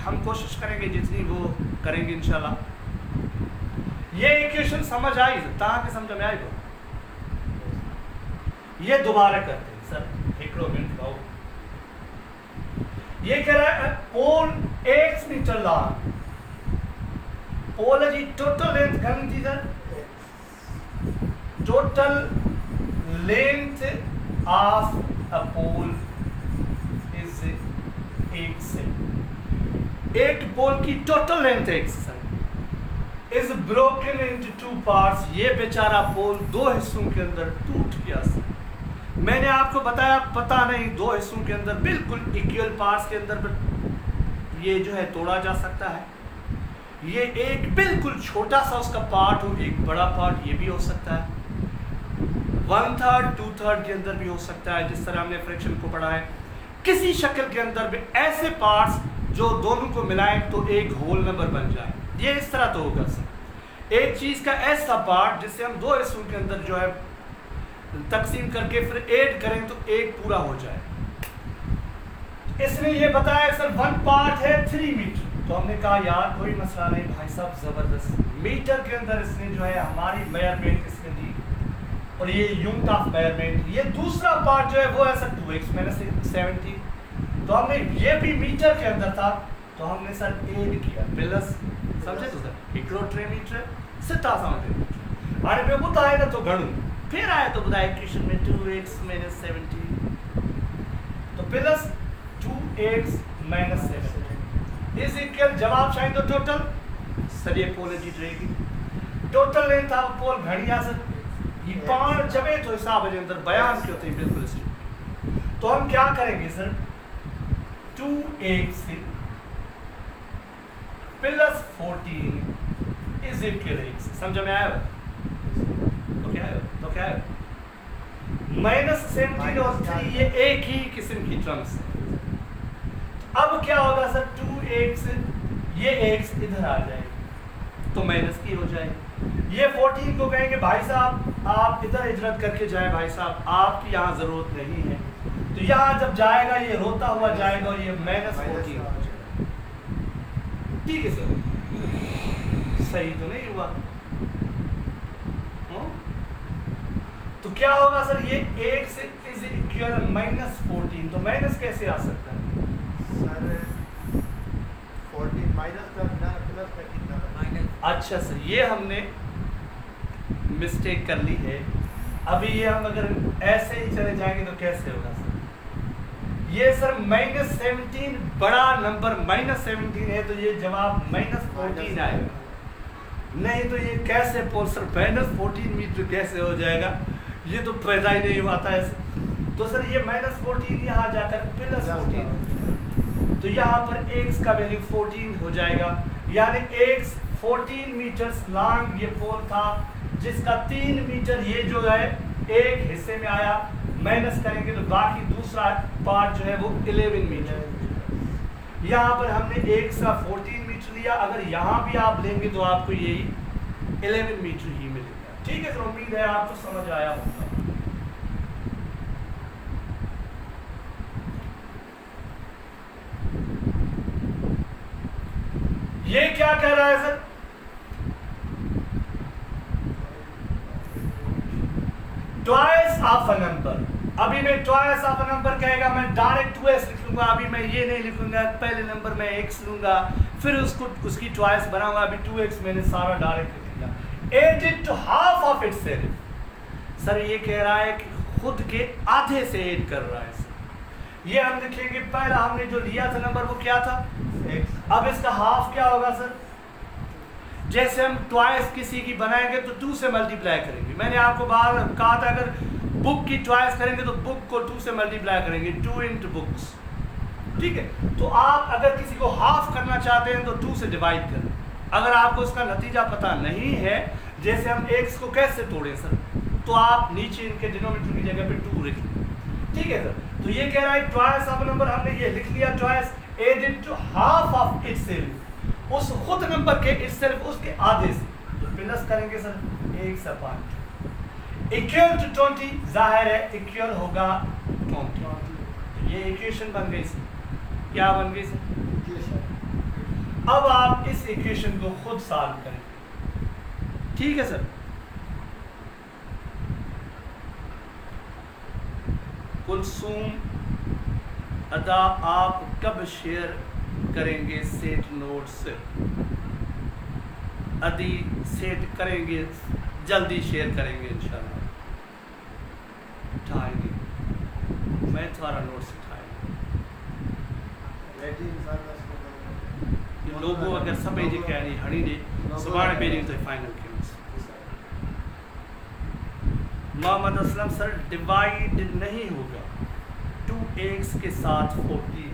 हम कोशिश करेंगे जितनी वो करेंगे इंशाल्लाह। ये इक्वेशन समझ आई कहाँ के समझ में आई? ये दोबारा करते हैं सर, एक मिनट खाओ। ये कह रहा है pole x metre long, pole है जी टोटल लेंथ करनी थी sir, total length of a pole is x. एक पोल की total length x sir is broken into 2 parts. ये बेचारा पोल 2 हिस्सों के अंदर टूट गया सर। मैंने आपको बताया पता नहीं 2 हिस्सों के अंदर बिल्कुल इक्वल पार्ट्स के अंदर ये जो है तोड़ा जा सकता है। ये एक बिल्कुल छोटा सा उसका पार्ट हो, एक बड़ा पार्ट ये भी हो सकता है, 1/3 2/3 के अंदर भी हो सकता है, जिस तरह हमने फ्रैक्शन को पढ़ा है। किसी शक्ल के अंदर भी ऐसे पार्ट्स जो दोनों को मिलाएं तो एक होल नंबर बन जाए, ये इस तरह तो होगा सर। एक चीज का ऐसा पार्ट जिससे हम 2 हिस्सों के अंदर जो है तकसीम करके फिर ऐड करें तो एक पूरा हो जाए। इसने ये बताया सर 1 पार्ट है 3 मीटर, तो हमने कहा यार कोई मसला नहीं भाई साहब, जबरदस्त मीटर के अंदर इसने जो है हमारी मेजरमेंट इसने दी और ये यूनिट ऑफ मेजरमेंट। ये दूसरा पार्ट जो है वो है सर 2x - 70, तो हमने ये भी मीटर के अंदर था तो हमने सर ऐड किया प्लस, समझे तो सर इक्रोट्रे मीटर सिता समझे अरे पे बताएगा तो गणु फिर आए तो बताए इक्वेशन में 2x - 70 तो प्लस 2x -7 इज इक्वल, जवाब चाहिए तो टोटल सर ये पोलरिटी रहेगी, टोटल लेंथ ऑफ पोल घड़िया सर ये 5 जबे तो हिसाब है अंदर बयान के होते हैं बिल्कुल इसी। तो हम क्या करेंगे sir 2x plus 14 is equal x, समझ में आया? तो क्या है -17 और 3 ये एक ही किस्म की टर्म्स है। अब क्या होगा सर 2x ये x इधर आ जाएगी तो माइनस की हो जाएगी। ये 14 को कहेंगे भाई साहब आप इधर हिजरत करके जाए, भाई साहब आपकी यहाँ जरूरत नहीं है, तो यहाँ जब जाएगा ये रोता हुआ जाएगा और ये -14 हो जाएगा। ठीक है सर, सही तो नहीं हुआ? तो क्या होगा सर ये x इज इक्वल -14, तो माइनस कैसे आ सकता है सर? 14 माइनस करना प्लस करना माइनस। अच्छा सर ये हमने मिस्टेक कर ली है। अभी ये हम अगर ऐसे ही चले जाएंगे तो कैसे होगा सर? ये सर -17 बड़ा नंबर -17 है तो ये जवाब -14 आएगा। नहीं तो ये कैसे सर -14 मीटर कैसे हो जाएगा? ये तो पैदा ही नहीं हुआ था ऐसे। तो सर ये -14 यहाँ जाकर +14, तो यहाँ पर x का वैल्यू 14 हो जाएगा, यानी x 14 मीटर्स लॉन्ग ये पोल था जिसका 3 मीटर ये जो है एक हिस्से में आया, माइनस करेंगे तो बाकी दूसरा पार्ट जो है वो 11 मीटर। यहाँ पर हमने x का 14 मीटर लिया, अगर यहाँ भी आप लेंगे तो आपको यही 11 मीटर ही मिलेगा। ठीक है, तो उम्मीद है आपको समझ आया होगा। ये क्या कह रहा है sir? Twice of a number. अभी मैं ट्वाइस ऑफ अ नंबर कहेगा मैं डायरेक्ट 2s लिख लूंगा, अभी मैं ये नहीं लिखूंगा पहले नंबर में x लूंगा फिर उसकी ट्वाइस बनाऊंगा। अभी 2x मैंने सारा डायरेक्ट लिख लिया। Add it to half of itself. Sir ये कह रहा है कि खुद के आधे से ऐड कर रहा है सर। ये हम लिखेंगे पहला हमने जो लिया था नंबर वो क्या था x। अब इसका हाफ क्या होगा सर? जैसे हम ट्वाइस किसी की बनाएंगे तो 2 से मल्टीप्लाई करेंगे। मैंने आपको बाहर कहा था अगर बुक की ट्वाइस करेंगे तो बुक को 2 से मल्टीप्लाई करेंगे, 2 into बुक्स। ठीक है, तो आप अगर किसी को हाफ करना चाहते हैं तो 2 से डिवाइड करें। अगर आपको इसका नतीजा पता नहीं है, जैसे हम x को कैसे तोड़ें सर, तो आप नीचे इनके डिनोमिनेटर की जगह पे 2 लिख लें। ठीक है सर, तो ये कह रहा है ट्वाइस ऑफ नंबर हमने ये लिख लिया twice add it to half of itself, उस खुद नंबर के इटसेल्फ उसके आधे से, तो प्लस करेंगे सर 1/5 इक्वल टू 20। जाहिर है इक्वल होगा 20। तो ये इक्वेशन बन गई सर। क्या बन गई सर? अब आप इस इक्वेशन को खुद सॉल्व करें। ठीक है सर, कुलसूम अदा आप कब शेयर करेंगे सेट नोट्स? अदी सेट करेंगे, जल्दी शेयर करेंगे इंशाल्लाह। उठाएंगे, मैं तुम्हारा नोट्स उठाएंगे। लोगों अगर सब भेजे कह रही हड़ी ने सुबह भेजेंगे तो फाइनल के मोहम्मद असलम सर डिवाइड नहीं होगा 2x के साथ 14।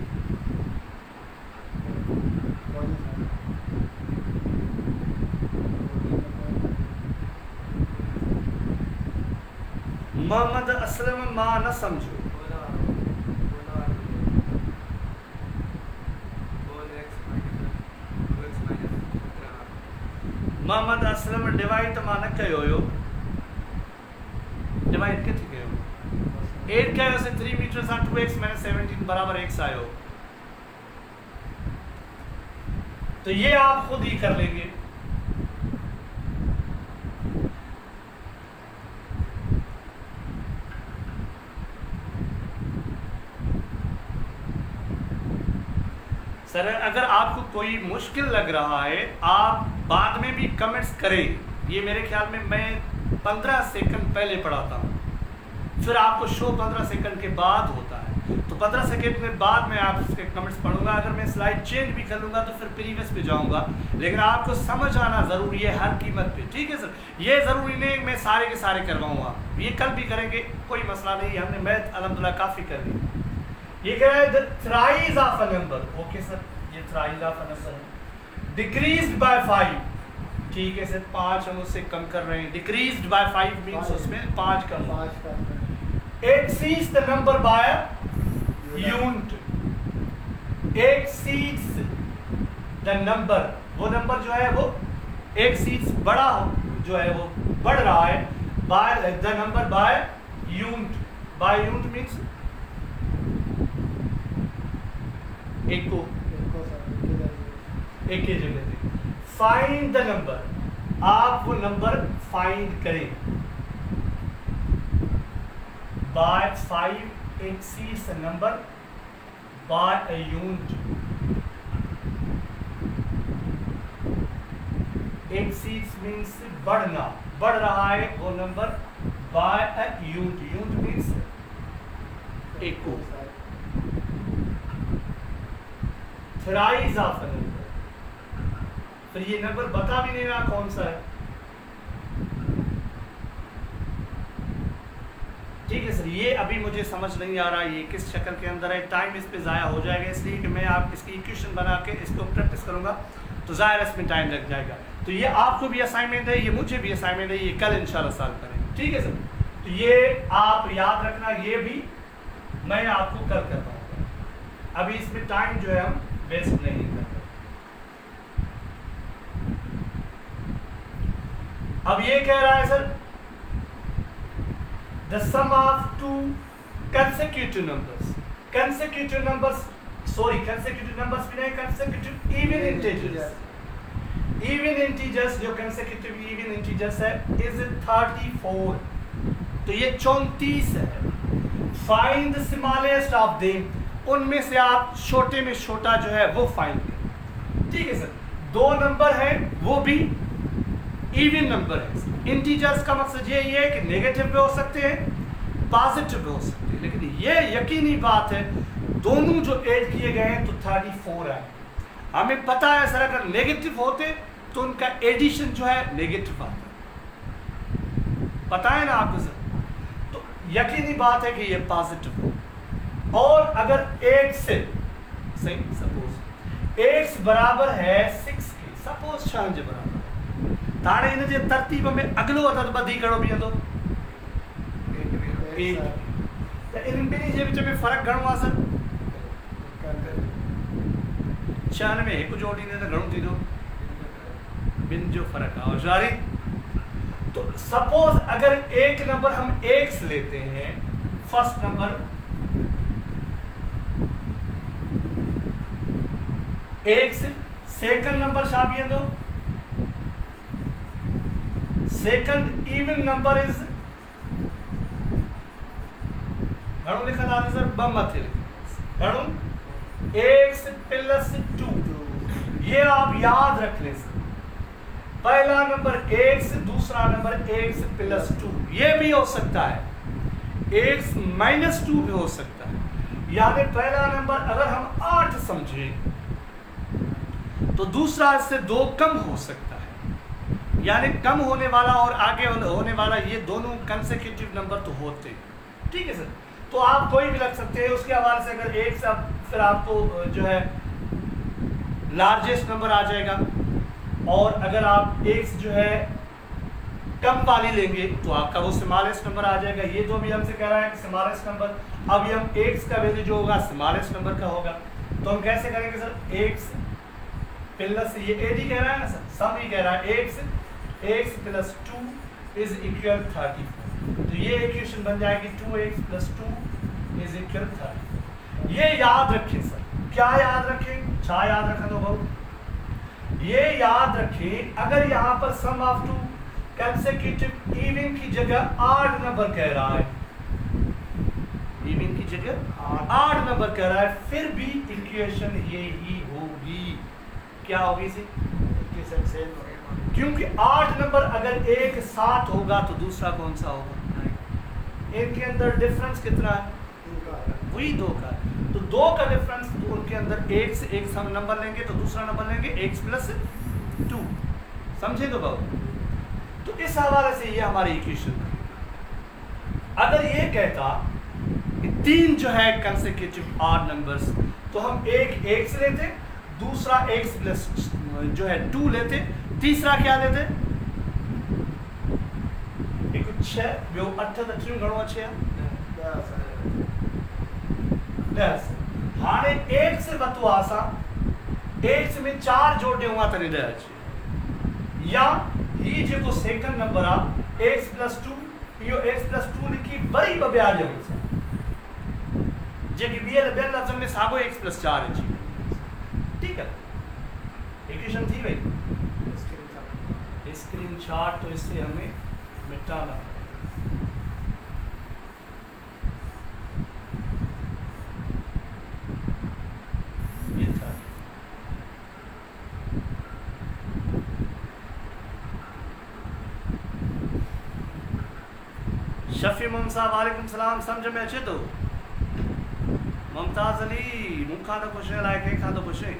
मोहम्मद असलम मां न समझो। मोहम्मद असलम डिवाइड मां न कयो हो, डिवाइड किथे कयो? 8 कयो से 3 मीटर सां 2x - 17 बराबर x आयो। तो ये आप खुद ही कर लेंगे। सर अगर आपको कोई मुश्किल लग रहा है आप बाद में भी कमेंट्स करें। ये मेरे ख्याल में मैं 15 सेकंड पहले पढ़ाता हूँ, फिर आपको शो 15 सेकंड के बाद होता है। तो 15 सेकेंड में बाद में आप उसके कमेंट्स पढ़ूंगा। अगर मैं स्लाइड चेंज भी कर लूँगा तो फिर प्रीवियस पे जाऊँगा, लेकिन आपको समझ आना ज़रूरी है हर कीमत पे, ठीक है सर। ये ज़रूरी नहीं मैं सारे के सारे करवाऊँगा, ये कल भी करेंगे, कोई मसला नहीं। हमने मैथ अल्हम्दुलिल्लाह काफ़ी कर ली। ये कह रहा है the thrice of a number, okay sir, ये थ्राइज ऑफ अ नंबर है। डिक्रीज्ड बाय 5, ठीक है सर, 5 हम उससे कम कर रहे हैं। डिक्रीज्ड बाय 5 मीन्स उसमें 5 कम। exceeds the number by a unit, exceeds the number, वो नंबर जो है वो exceeds बड़ा जो है वो बढ़ रहा है, by the number by unit, by unit means एक ही जगह पे। फाइंड द नंबर, आप वो नंबर फाइंड करें। by 5 exceeds a number by a unit, exceeds means बढ़ना, बढ़ रहा है वो number by a unit, unit means एक को। थ्राइज ऑफ अ नंबर, फिर ये नंबर बता भी नहीं रहा कौन सा है, ठीक है सर। ये अभी मुझे समझ नहीं आ रहा ये किस शक्ल के अंदर है, टाइम इस पे ज़ाया हो जाएगा, इसलिए कि मैं आप इसकी इक्वेशन बना के इसको प्रैक्टिस करूँगा तो ज़ाहिर इसमें टाइम लग जाएगा। तो ये आपको भी असाइनमेंट है, ये मुझे भी असाइनमेंट है, ये कल इंशाल्लाह सॉल्व करेंगे, ठीक है सर। तो ये आप याद रखना, ये भी मैं आपको कल करवाऊँगा, अभी इसमें टाइम जो है हम वेस्ट नहीं करते। अब ये कह रहा है sir the sum of two consecutive numbers, consecutive numbers भी नहीं, consecutive even integers, even integers जो consecutive even integers है is 34, तो ये 34 है। find the smallest of them, उनमें से आप छोटे में छोटा जो है वो फाइंड करें, ठीक है सर। दो नंबर है वो भी इवन नंबर है। इंटीजर्स का मकसद ये है कि नेगेटिव भी हो सकते हैं, पॉजिटिव भी हो सकते हैं, लेकिन ये यकीनी बात है दोनों जो ऐड किए गए हैं तो 34 है। हमें पता है सर अगर नेगेटिव होते तो उनका एडिशन जो है नेगेटिव आता, पता है ना आपको सर, तो यकीनी बात है कि ये पॉजिटिव हो। और अगर 8 से सही सपोज x बराबर है 6 के, सपोज 6 जे बराबर ताणे इन जे तरतीब में अगलो अदद बधी कड़ो भी तो 8, तो इन बिनी जे विच में फर्क घणो आहे सर, 6 में एक जोड़ी ने तो घणो थी दो बिन जो फर्क आहे होशियारी। तो सपोज अगर एक नंबर हम x लेते हैं, first number x, second number छा भी दो, सेकंड इवन नंबर इज घणो लिखा था सर, ब मथे घणो x प्लस 2, ये आप याद रख लें सर। पहला नंबर x, दूसरा नंबर x प्लस 2, ये भी हो सकता है, x माइनस 2 भी हो सकता है। यानी पहला नंबर अगर हम 8 समझें तो दूसरा इससे 2 कम हो सकता है, यानी कम होने वाला और आगे होने वाला ये दोनों कंसेक्यूटिव नंबर तो होते हैं, ठीक है सर। तो आप कोई भी रख सकते हैं उसके हवाले से। अगर एक से फिर आपको जो है लार्जेस्ट नंबर आ जाएगा, और अगर आप एक जो है कम वाली लेंगे तो आपका वो स्मॉलेस्ट नंबर आ जाएगा। ये जो भी हमसे कह रहा है कि स्मॉलेस्ट नंबर, अभी हम एक्स का वैल्यू जो होगा स्मॉलेस्ट नंबर का होगा, तो हम कैसे करेंगे सर, एक्स प्लस ये एड ही कह रहा है ना सर, सम ही कह रहा है, एक्स प्लस 2 इज इक्वल 34, तो ये इक्वेशन बन जाएगी 2x प्लस 2 इज इक्वल 34। ये याद रखें सर, क्या याद रखें, छा याद रखा दो बहुत, ये याद रखें अगर यहाँ पर सम ऑफ टू कंसेक्यूटिव इवन की जगह 8 नंबर कह रहा है, इवन की जगह 8 नंबर कह रहा है, फिर भी इक्वेशन यही होगी, क्या होगी सी इक्वेशन सेम होगी, क्योंकि 8 नंबर अगर एक साथ होगा तो दूसरा कौन सा होगा, इनके अंदर डिफरेंस कितना है, वही 2 का है। तो 2 का डिफरेंस, तो उनके अंदर एक से एक हम नंबर लेंगे तो दूसरा नंबर लेंगे x प्लस 2। समझे तो बाबू? तो इस हवाले से ये हमारी इक्वेशन। अगर ये कहता कि 3 जो है कंसेक्यूटिव ऑड नंबर्स, तो हम एक x लेते, दूसरा x प्लस जो है 2 लेते, तीसरा क्या लेते? 6 ॿियो 8 त 3 घणो अचे 10। हाणे x वतो असां x में 4 जोड़े हुआ त 10 अचे, या ही जेको सेकंड नंबर आ x प्लस 2, इहो x प्लस 2 लिखी वरी ॿ ॿिया ॾियूं जेकी ॿियनि लफ़्ज़नि में साॻियो x प्लस 4 अची। ठीक है, इक्वेशन थी वही। स्क्रीनशॉट तो इससे हमें मिटाना। ये था शफी मोहम्मद साहब, वालेकुम सलाम। समझ में अचे तो? मुमताज़ अली मूंखां त पुछण लाइ कंहिंखां तो पुछे।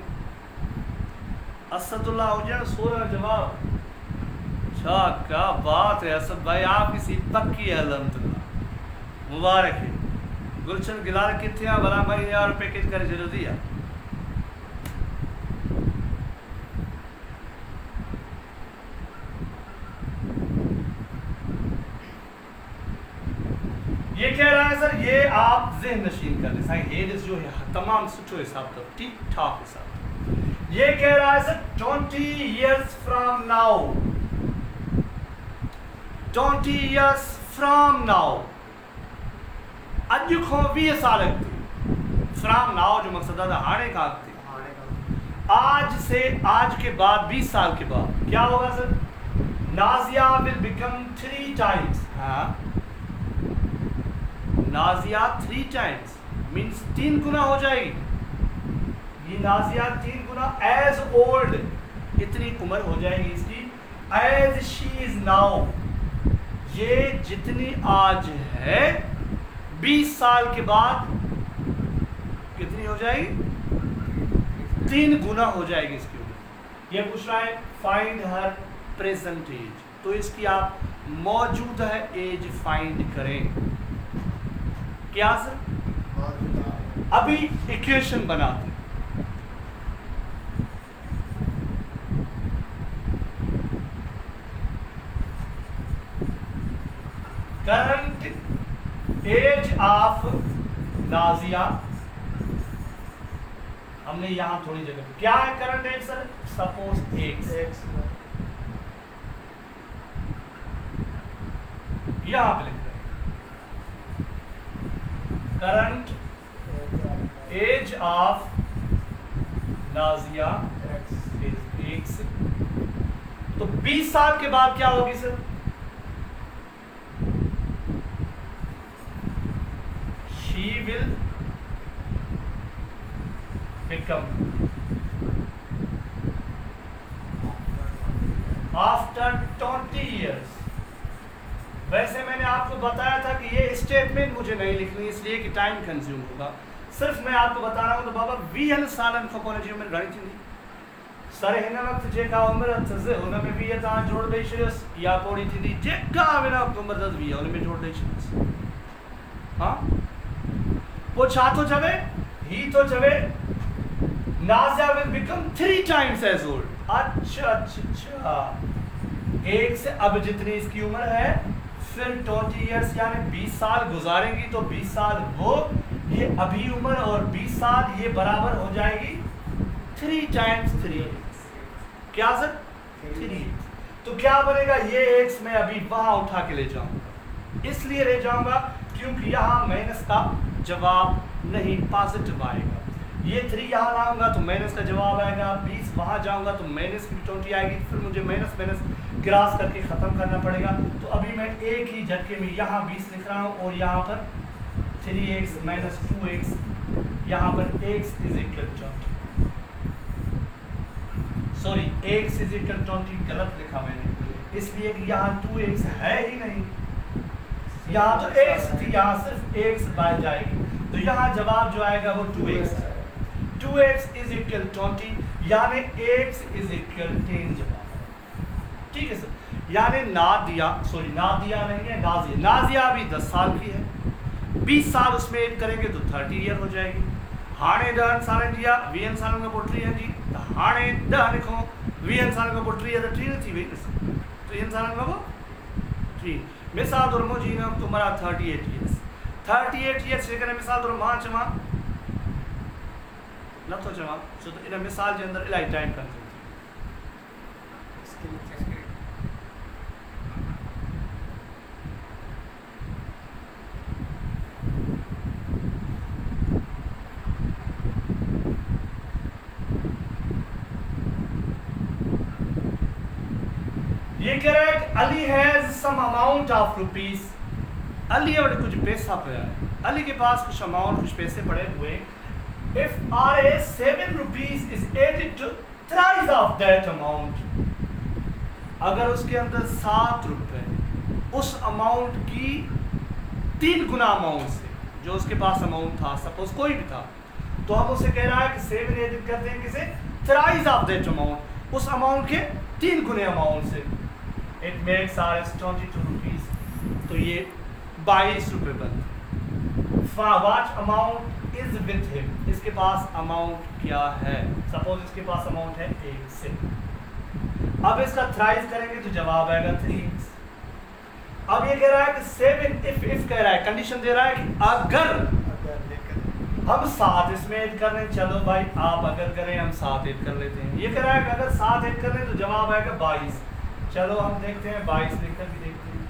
असदुल्ला हुजण 16 जवाब। अच्छा, क्या बात है असद भाई, आपकी सी पक्की है अल्हम्दुलिल्लाह, मुबारक है। गुलशन गिलार किथे आ भला भाई यार, पैकेज करे जरूरी है। ये कह रहा है सर, ये आप ज़हन नशीन कर लें, हेडिस जो है तमाम सुठो हिसाब तो ठीक ठाक हिसाब। ये कह रहा है sir 20 years from now, 20 years from now, अॼु खां 20 साल अॻिते। फ्रॉम नाउ जो मकसद है हाणे खां अॻिते, आज से, आज के बाद 20 साल के बाद क्या होगा sir? Nazia will become 3 times। हाँ, नाजिया 3 times मीन्स 3 गुना हो जाएगी। ये नाजिया 3 गुना एज ओल्ड, इतनी उम्र हो जाएगी इसकी, एज शी इज नाउ, ये जितनी आज है 20 साल के बाद कितनी हो जाएगी? 3 गुना हो जाएगी इसकी उम्र। ये पूछ रहा है फाइंड हर प्रेजेंट एज, तो इसकी आप मौजूदा एज फाइंड करें। क्या सर? अभी इक्वेशन बनाते, करंट एज ऑफ नाजिया, हमने यहां थोड़ी जगह क्या है current age sir? Suppose x, यहां पे लिख current age of Nazia is x. तो 20 साल के बाद क्या होगी sir? She will become after 20 years। वैसे मैंने आपको बताया था कि ये स्टेटमेंट मुझे नहीं लिखनी, इसलिए कि टाइम कंज्यूम होगा। सिर्फ मैं आपको बता रहा हूँ तो बाबा 20 सालन खां पोइ जी उमिरि घणी थींदी? सर हिन वक़्तु जेका उमिरि अथसि हुन में 20 तव्हां जोड़ ॾेई छॾियोसि, इहा पोड़ी थींदी। जेका हिन वक़्तु उमिरि अथसि 20 हुन में जोड़ ॾेई छॾियोसि। हाँ, पोइ छा थो चवे? ही तो चवे Nazia will become 3 times age old. अच्छा अच्छा अच्छा, एक से अब जितनी इसकी उम्र है फिर 20 years यानी 20 साल गुजारेंगी, तो 20 साल वो, ये अभी उम्र और 20 साल ये बराबर हो जाएगी 3 times 3। क्या सर? 3। तो क्या बनेगा? ये एक्स मैं अभी वहां उठा के ले जाऊंगा, इसलिए ले जाऊंगा क्योंकि यहाँ माइनस का जवाब नहीं, पॉजिटिव आएगा। ये 3 यहाँ लाऊंगा तो माइनस का जवाब आएगा, 20 वहाँ जाऊंगा तो माइनस की 20 आएगी, फिर मुझे माइनस माइनस क्रॉस करके ख़त्म करना पड़ेगा। तो अभी मैं एक ही झटके में यहाँ 20 लिख रहा हूँ और यहाँ पर 3x माइनस 2x, यहाँ पर x is equal 20, sorry x is equal 20 गलत लिखा मैंने, इसलिए कि यहाँ 2x है ही नहीं, यहाँ तो x थी, यहाँ सिर्फ x बाय जाएगी। तो यहाँ जवाब जो आएगा वो 2x है। 2x इज इक्वल 20, यानी x इज इक्वल 10 जवाब है। ठीक है सर, यानी नादिया नहीं है, नाजिया अभी 10 साल की है, 20 साल उसमें ऐड करेंगे तो 30 ईयर हो जाएगी। हाणे 10 साल दिया 20 साल का पुट रही है जी, तो हाणे 10 लिखो 20 साल का पुट रही है तो 3 थी वही, तो 3 साल का वो 3 मिसाल तौर मुझी नाम तुम्हारा 38 ईयर्स लेकर मिसाल तौर मां चवा नथो चवा छो तो इन मिसाल जे अंदर इलाही टाइम कंज्यूम ये कह रहा है Ali has some amount of rupees, Ali और कुछ पैसा पड़ा है, अली के पास कुछ अमाउंट कुछ पैसे पड़े हुए। If R A 7 rupees is added to thrice of that amount, अगर उसके अंदर 7 रुपए उस अमाउंट की 3 गुना अमाउंट से, जो उसके पास अमाउंट था, सपोज कोई भी था, तो हम उसे कह रहा है कि 7 एडेड करते हैं किसे, थ्राइस ऑफ दैट अमाउंट, उस अमाउंट के 3 गुने अमाउंट से। It makes R S 22 rupees, तो ये 22 रुपये बनते। What amount is with him, इसके पास अमाउंट क्या है, सपोज इसके पास अमाउंट है 1 से, अब इसका थ्राइस करेंगे तो जवाब आएगा 3x। अब ये कह रहा है कि 7 इफ कह रहा है, कंडीशन दे रहा है कि अगर हम 7 इसमें ऐड कर रहे हैं, चलो भाई आप अगर करें हम 7 ऐड कर लेते हैं। ये कह रहा है कि अगर 7 ऐड कर लें तो जवाब आएगा 22, चलो हम देखते हैं 22 लिखकर भी देखते हैं।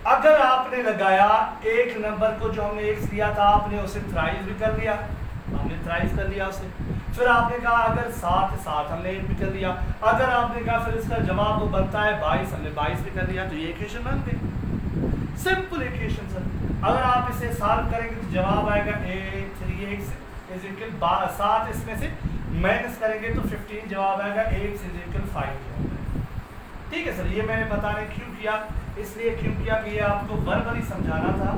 अगर आपने लगाया एक नंबर को जो हमने x लिया था, आपने उसे थ्राइस भी कर लिया, हमने थ्राइस कर लिया उसे, फिर आपने कहा अगर 7 हमने ऐड भी कर लिया, अगर आपने कहा फिर इसका जवाब वो बनता है 22, हमने 22 भी कर लिया, तो ये इक्वेशन बन गई, सिंपल इक्वेशन सर। अगर आप इसे सॉल्व करेंगे तो जवाब आएगा 3x इज इक्वल 7, इसमें से माइनस करेंगे तो 15 जवाब आएगा, x इज इक्वल 5 जवाब आएगा। ठीक है सर, ये मैंने बताने क्यों किया, इसलिए क्यों किया कि ये आपको वर्बली समझाना था।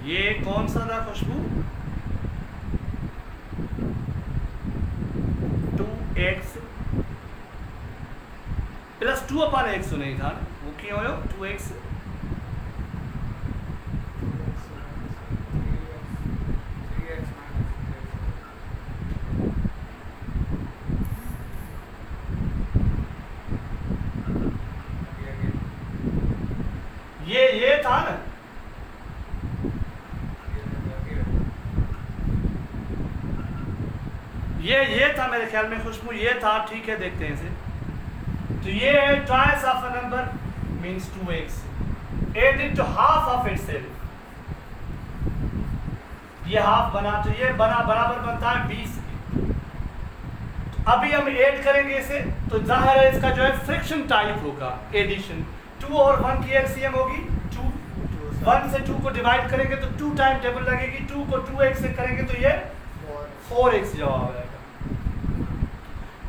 ये कौन सा था खुशबू, 2x प्लस 2/x तो नहीं था ना, वो क्यों हो 2x ये था ना, ये था मेरे ख्याल में खुशबू, ये था। ठीक है, देखते हैं इसे। तो ये है twice of a number means 2x added to half of itself, ये हाफ बना तो ये बना बराबर बनता है 20 के। तो अभी हम ऐड करेंगे इसे, तो जाहिर है इसका जो है फ्रैक्शन टाइप होगा एडिशन। 2 और 1 की एलसीएम होगी 2, 1 से 2 को डिवाइड करेंगे तो 2 टाइम टेबल लगेगी, 2 को 2x से करेंगे तो ये 4x जवाब आएगा,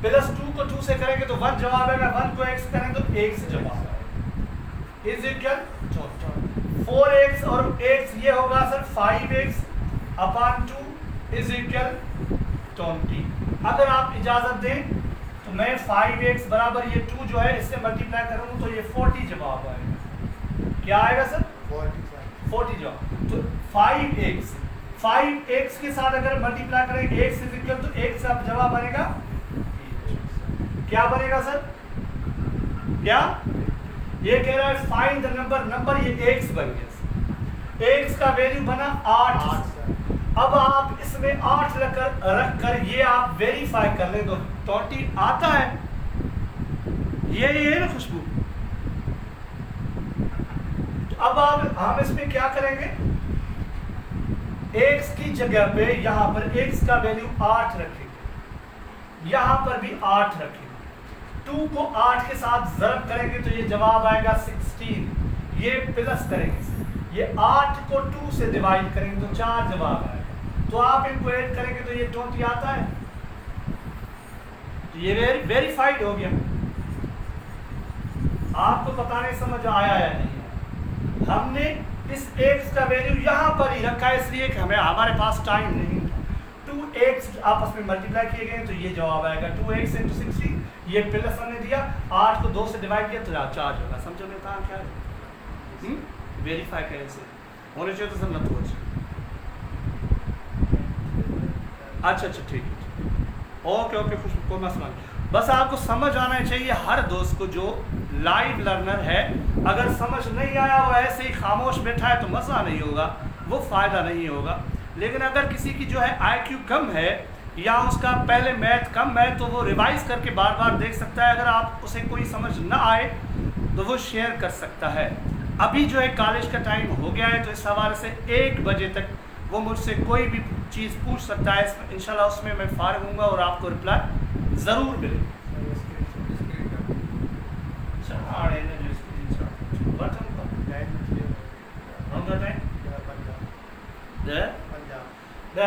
प्लस 2 को 2 से करेंगे तो 1 जवाब आएगा, 1 को x करेंगे तो x जवाब आएगा, इज इक्वल 4x और x ये होगा sir 5x upon 2 is equal 20। अगर आप इजाजत दें तो मैं 5x बराबर ये 2 जो है इससे मल्टीप्लाई करूंगा तो ये 40 जवाब आएगा। क्या आएगा सर? 40 जवाब। तो 5x के साथ अगर मल्टीप्लाई करेंगे x इज इक्वल तो x का जवाब बनेगा, क्या बनेगा सर? क्या ये कह रहा है फाइंड द नंबर ये x बन गया, x का वैल्यू बना 8। अब आप इसमें 8 रख कर ये आप वेरीफाई कर लें तो 20 आता है, ये ना खुशबू। तो अब हम इसमें क्या करेंगे, x की जगह पे यहाँ पर x का वैल्यू 8 रखेंगे, यहाँ पर भी 8 रखेंगे। 2 को 8 के साथ ज़रब करेंगे तो ये जवाब आएगा 16। ये प्लस करेंगे, ये 8 को 2 से डिवाइड करेंगे तो 4 जवाब आएगा। तो आप इनको ऐड करेंगे तो ये 20 आता है। तो ये वेरीफाइड हो गया। आपको पता नहीं समझ आया या नहीं। हमने इस x का वैल्यू यहाँ पर ही रखा है इसलिए कि हमारे पास टाइम नहीं था। 2x आपस में मल्टीप्लाई किए गए तो ये जवाब आएगा 2x × 60। ये प्लस हमने दिया, 8 को 2 से डिवाइड किया तो 4 होगा। समझो में कहाँ क्या है? वेरीफाई कैसे होने चाहिए तो सब मत हो। अच्छा ठीक है, ओके खुश, कोई मसला नहीं। बस आपको समझ आना चाहिए हर दोस्त को जो लाइव लर्नर है, अगर समझ नहीं आया वो ऐसे ही खामोश बैठा है तो मज़ा नहीं होगा, वो फ़ायदा नहीं होगा। लेकिन अगर किसी की जो है IQ कम है या उसका पहले मैथ कम है तो वो रिवाइज़ करके बार बार देख सकता है। अगर आप उसे कोई समझ ना आए तो वो शेयर कर सकता है। अभी जो है कॉलेज का टाइम हो गया है तो इस हवाले से 1 बजे तक वो मुझसे कोई भी चीज़ पूछ सकता है। इंशाल्लाह उसमें मैं फारिग हूँगा और आपको रिप्लाई ज़रूर मिलेगा।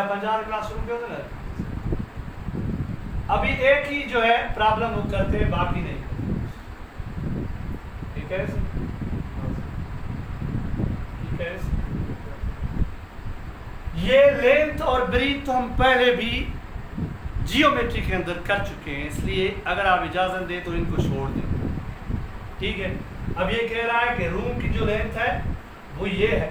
पंजाब क्लासरूम के होते ना, अभी एक ही जो है प्रॉब्लम वो करते हैं, बाकी नहीं। ठीक है, ये लेंथ और ब्रीथ तो हम पहले भी जियोमेट्री के अंदर कर चुके हैं, इसलिए अगर आप इजाज़त दें तो इनको छोड़ दें। ठीक है, अब ये कह रहा है कि रूम की जो लेंथ है वो ये है,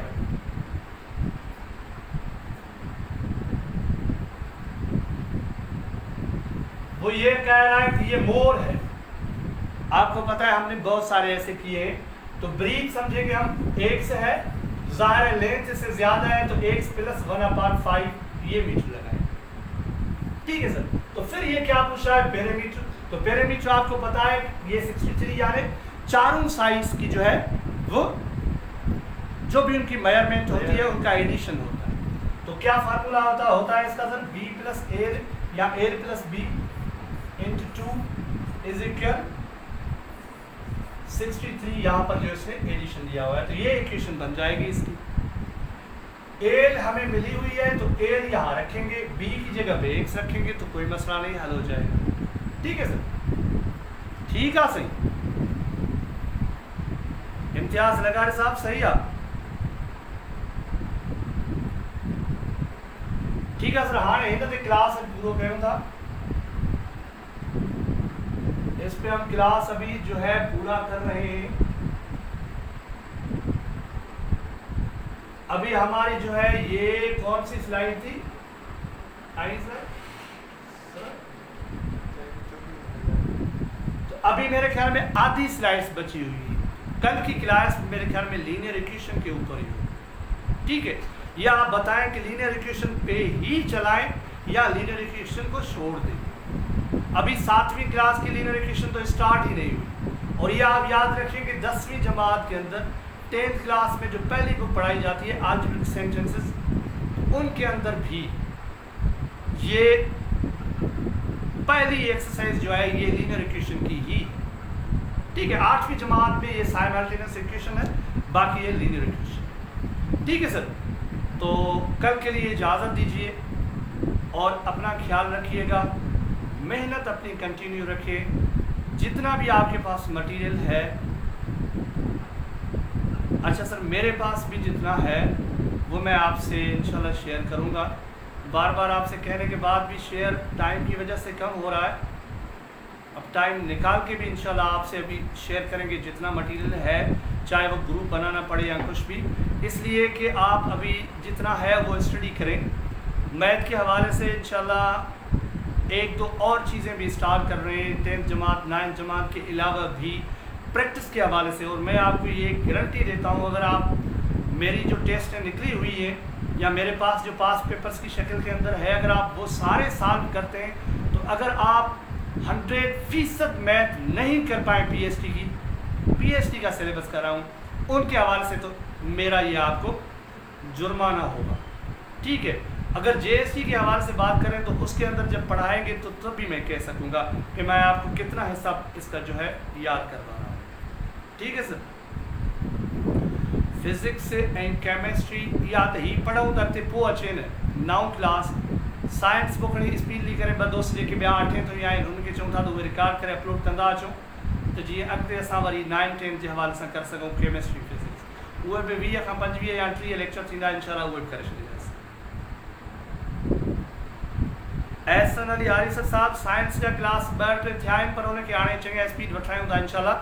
वो ये कह रहा है कि ये मोर है। आपको पता है हमने बहुत सारे ऐसे किए हैं। तो ब्रीथ समझेंगे हम x है, ज़ाहिर है लेंथ से ज़्यादा है तो x + 1/5 ये मीटर लगाए। ठीक है सर, तो फिर ये क्या पूछ रहा है? पेरीमीटर। तो पेरीमीटर आपको पता है ये 63, यानी चारों साइड्स की जो है वो जो भी उनकी मेजरमेंट होती है उनका एडिशन होता है। तो क्या फार्मूला होता है इसका सर? b + a या a + b × 2 = 63। यहाँ पर जो इसने एडिशन दिया हुआ है तो ये इक्वेशन बन जाएगी इसकी। एल हमें मिली हुई है तो एल यहाँ रखेंगे, बी की जगह पे x रखेंगे तो कोई मसला नहीं, हल हो जाएगा। ठीक है सर, ठीक है सही, इम्तियाज लगा रहे साहब, सही आप। ठीक है सर, हाँ यही तो क्लास पूरा करूँ था, इस पे हम क्लास अभी जो है पूरा कर रहे हैं। अभी हमारी जो है ये कौन सी स्लाइड थी? आई सर, तो अभी मेरे ख्याल में आधी स्लाइड्स बची हुई है। कल की क्लास मेरे ख्याल में लीनियर इक्वेशन के ऊपर ही हो। ठीक है, या आप बताएं कि लीनियर इक्वेशन पे ही चलाएं या लीनियर इक्वेशन को छोड़ दें। अभी 7वीं क्लास की लीनियर इक्वेशन तो स्टार्ट ही नहीं हुई। और ये आप याद रखें कि 10वीं जमात के अंदर 10th क्लास में जो पहली बुक पढ़ाई जाती है अलजेब्रिक सेंटेंसेस, उनके अंदर भी ये पहली एक्सरसाइज जो है ये लीनियर इक्वेशन की ही। ठीक है, 8वीं जमात में ये साइमल्टेनियस इक्वेशन है, बाकी ये लीनियर इक्वेशन। ठीक है सर, तो कल के लिए इजाज़त दीजिए और अपना ख्याल रखिएगा, मेहनत अपनी कंटिन्यू रखिए, जितना भी आपके पास मटेरियल है। अच्छा सर, मेरे पास भी जितना है वो मैं आपसे इंशाल्लाह शेयर करूँगा। बार बार आपसे कहने के बाद भी शेयर टाइम की वजह से कम हो रहा है। अब टाइम निकाल के भी इंशाल्लाह आपसे अभी शेयर करेंगे जितना मटेरियल है, चाहे वो ग्रुप बनाना पड़े या कुछ भी, इसलिए कि आप अभी जितना है वो स्टडी करें। मैथ के हवाले से इंशाल्लाह 1-2 और चीज़ें भी स्टार्ट कर रहे हैं 10th जमात 9th जमात के अलावा भी प्रैक्टिस के हवाले से। और मैं आपको ये गारंटी देता हूँ, अगर आप मेरी जो टेस्ट निकली हुई है या मेरे पास जो पास पेपर्स की शक्ल के अंदर है, अगर आप वो सारे सॉल्व करते हैं तो अगर आप 100% मैथ नहीं कर पाए पीएचडी का सिलेबस कर रहा हूँ उनके हवाले से, तो मेरा ये आपको जुर्माना होगा। ठीक है, अगर जेएससी के हवाले से बात करें तो उसके अंदर जब पढ़ाएंगे तो तब भी मैं कह सकूँगा कि मैं आपको कितना हिस्सा इसका जो है याद करवा रहा हूँ। ठीक है सर। फिजिक्स ऐं केमिस्ट्री या त ही पढ़ूं त अॻिते पोइ अचे न 9 क्लास साइंस बुक खणी स्पीडली करे ॿ दोस्त जेके ॿिया 8 ताईं आहिनि उनखे चऊं था त उहे रिकॉर्ड करे अपलोड कंदा अचूं त जीअं अॻिते असां वरी 9 10 जे हवाले सां करे सघूं केमिस्ट्री फिजिक्स। उहे बि 20 खां 25 या 30 लेक्चर थींदा इंशाल्लाह, उहे बि करे छॾींदासीं। एहसन अली आरिसर साहब साइंस जा क्लास 2-3 थिया आहिनि पर उनखे हाणे चङा स्पीड वठायूं था इंशाल्लाह।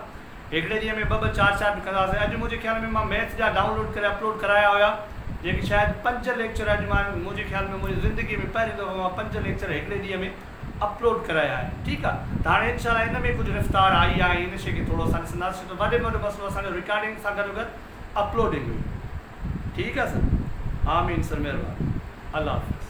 हिकिड़े ॾींहं में 2-2 4-4 बि कंदासीं। अॼु मुंहिंजे ख़्याल में मां मैथ जा डाउनलोड करे अपलोड कराया हुया जेके शायदि 5 लेक्चर अॼु मां मुंहिंजे ख़्याल में मुंहिंजी ज़िंदगी में पहिरीं दफ़ा मां 5 लेक्चर हिकिड़े ॾींहं में अपलोड कराया आहिनि। ठीकु आहे, त हाणे इंशाल्लाह हिन में कुझु रफ़्तार आई आहे, हिन शइ खे थोरो असां ॾिसंदासीं। त वॾे में वॾो मसइलो असांजो रिकॉर्डिंग सां गॾु गॾु अपलोडिंग हुई। ठीकु आहे सर, आमीन सर, महिरबानी, अल्लाह हाफ़िज़।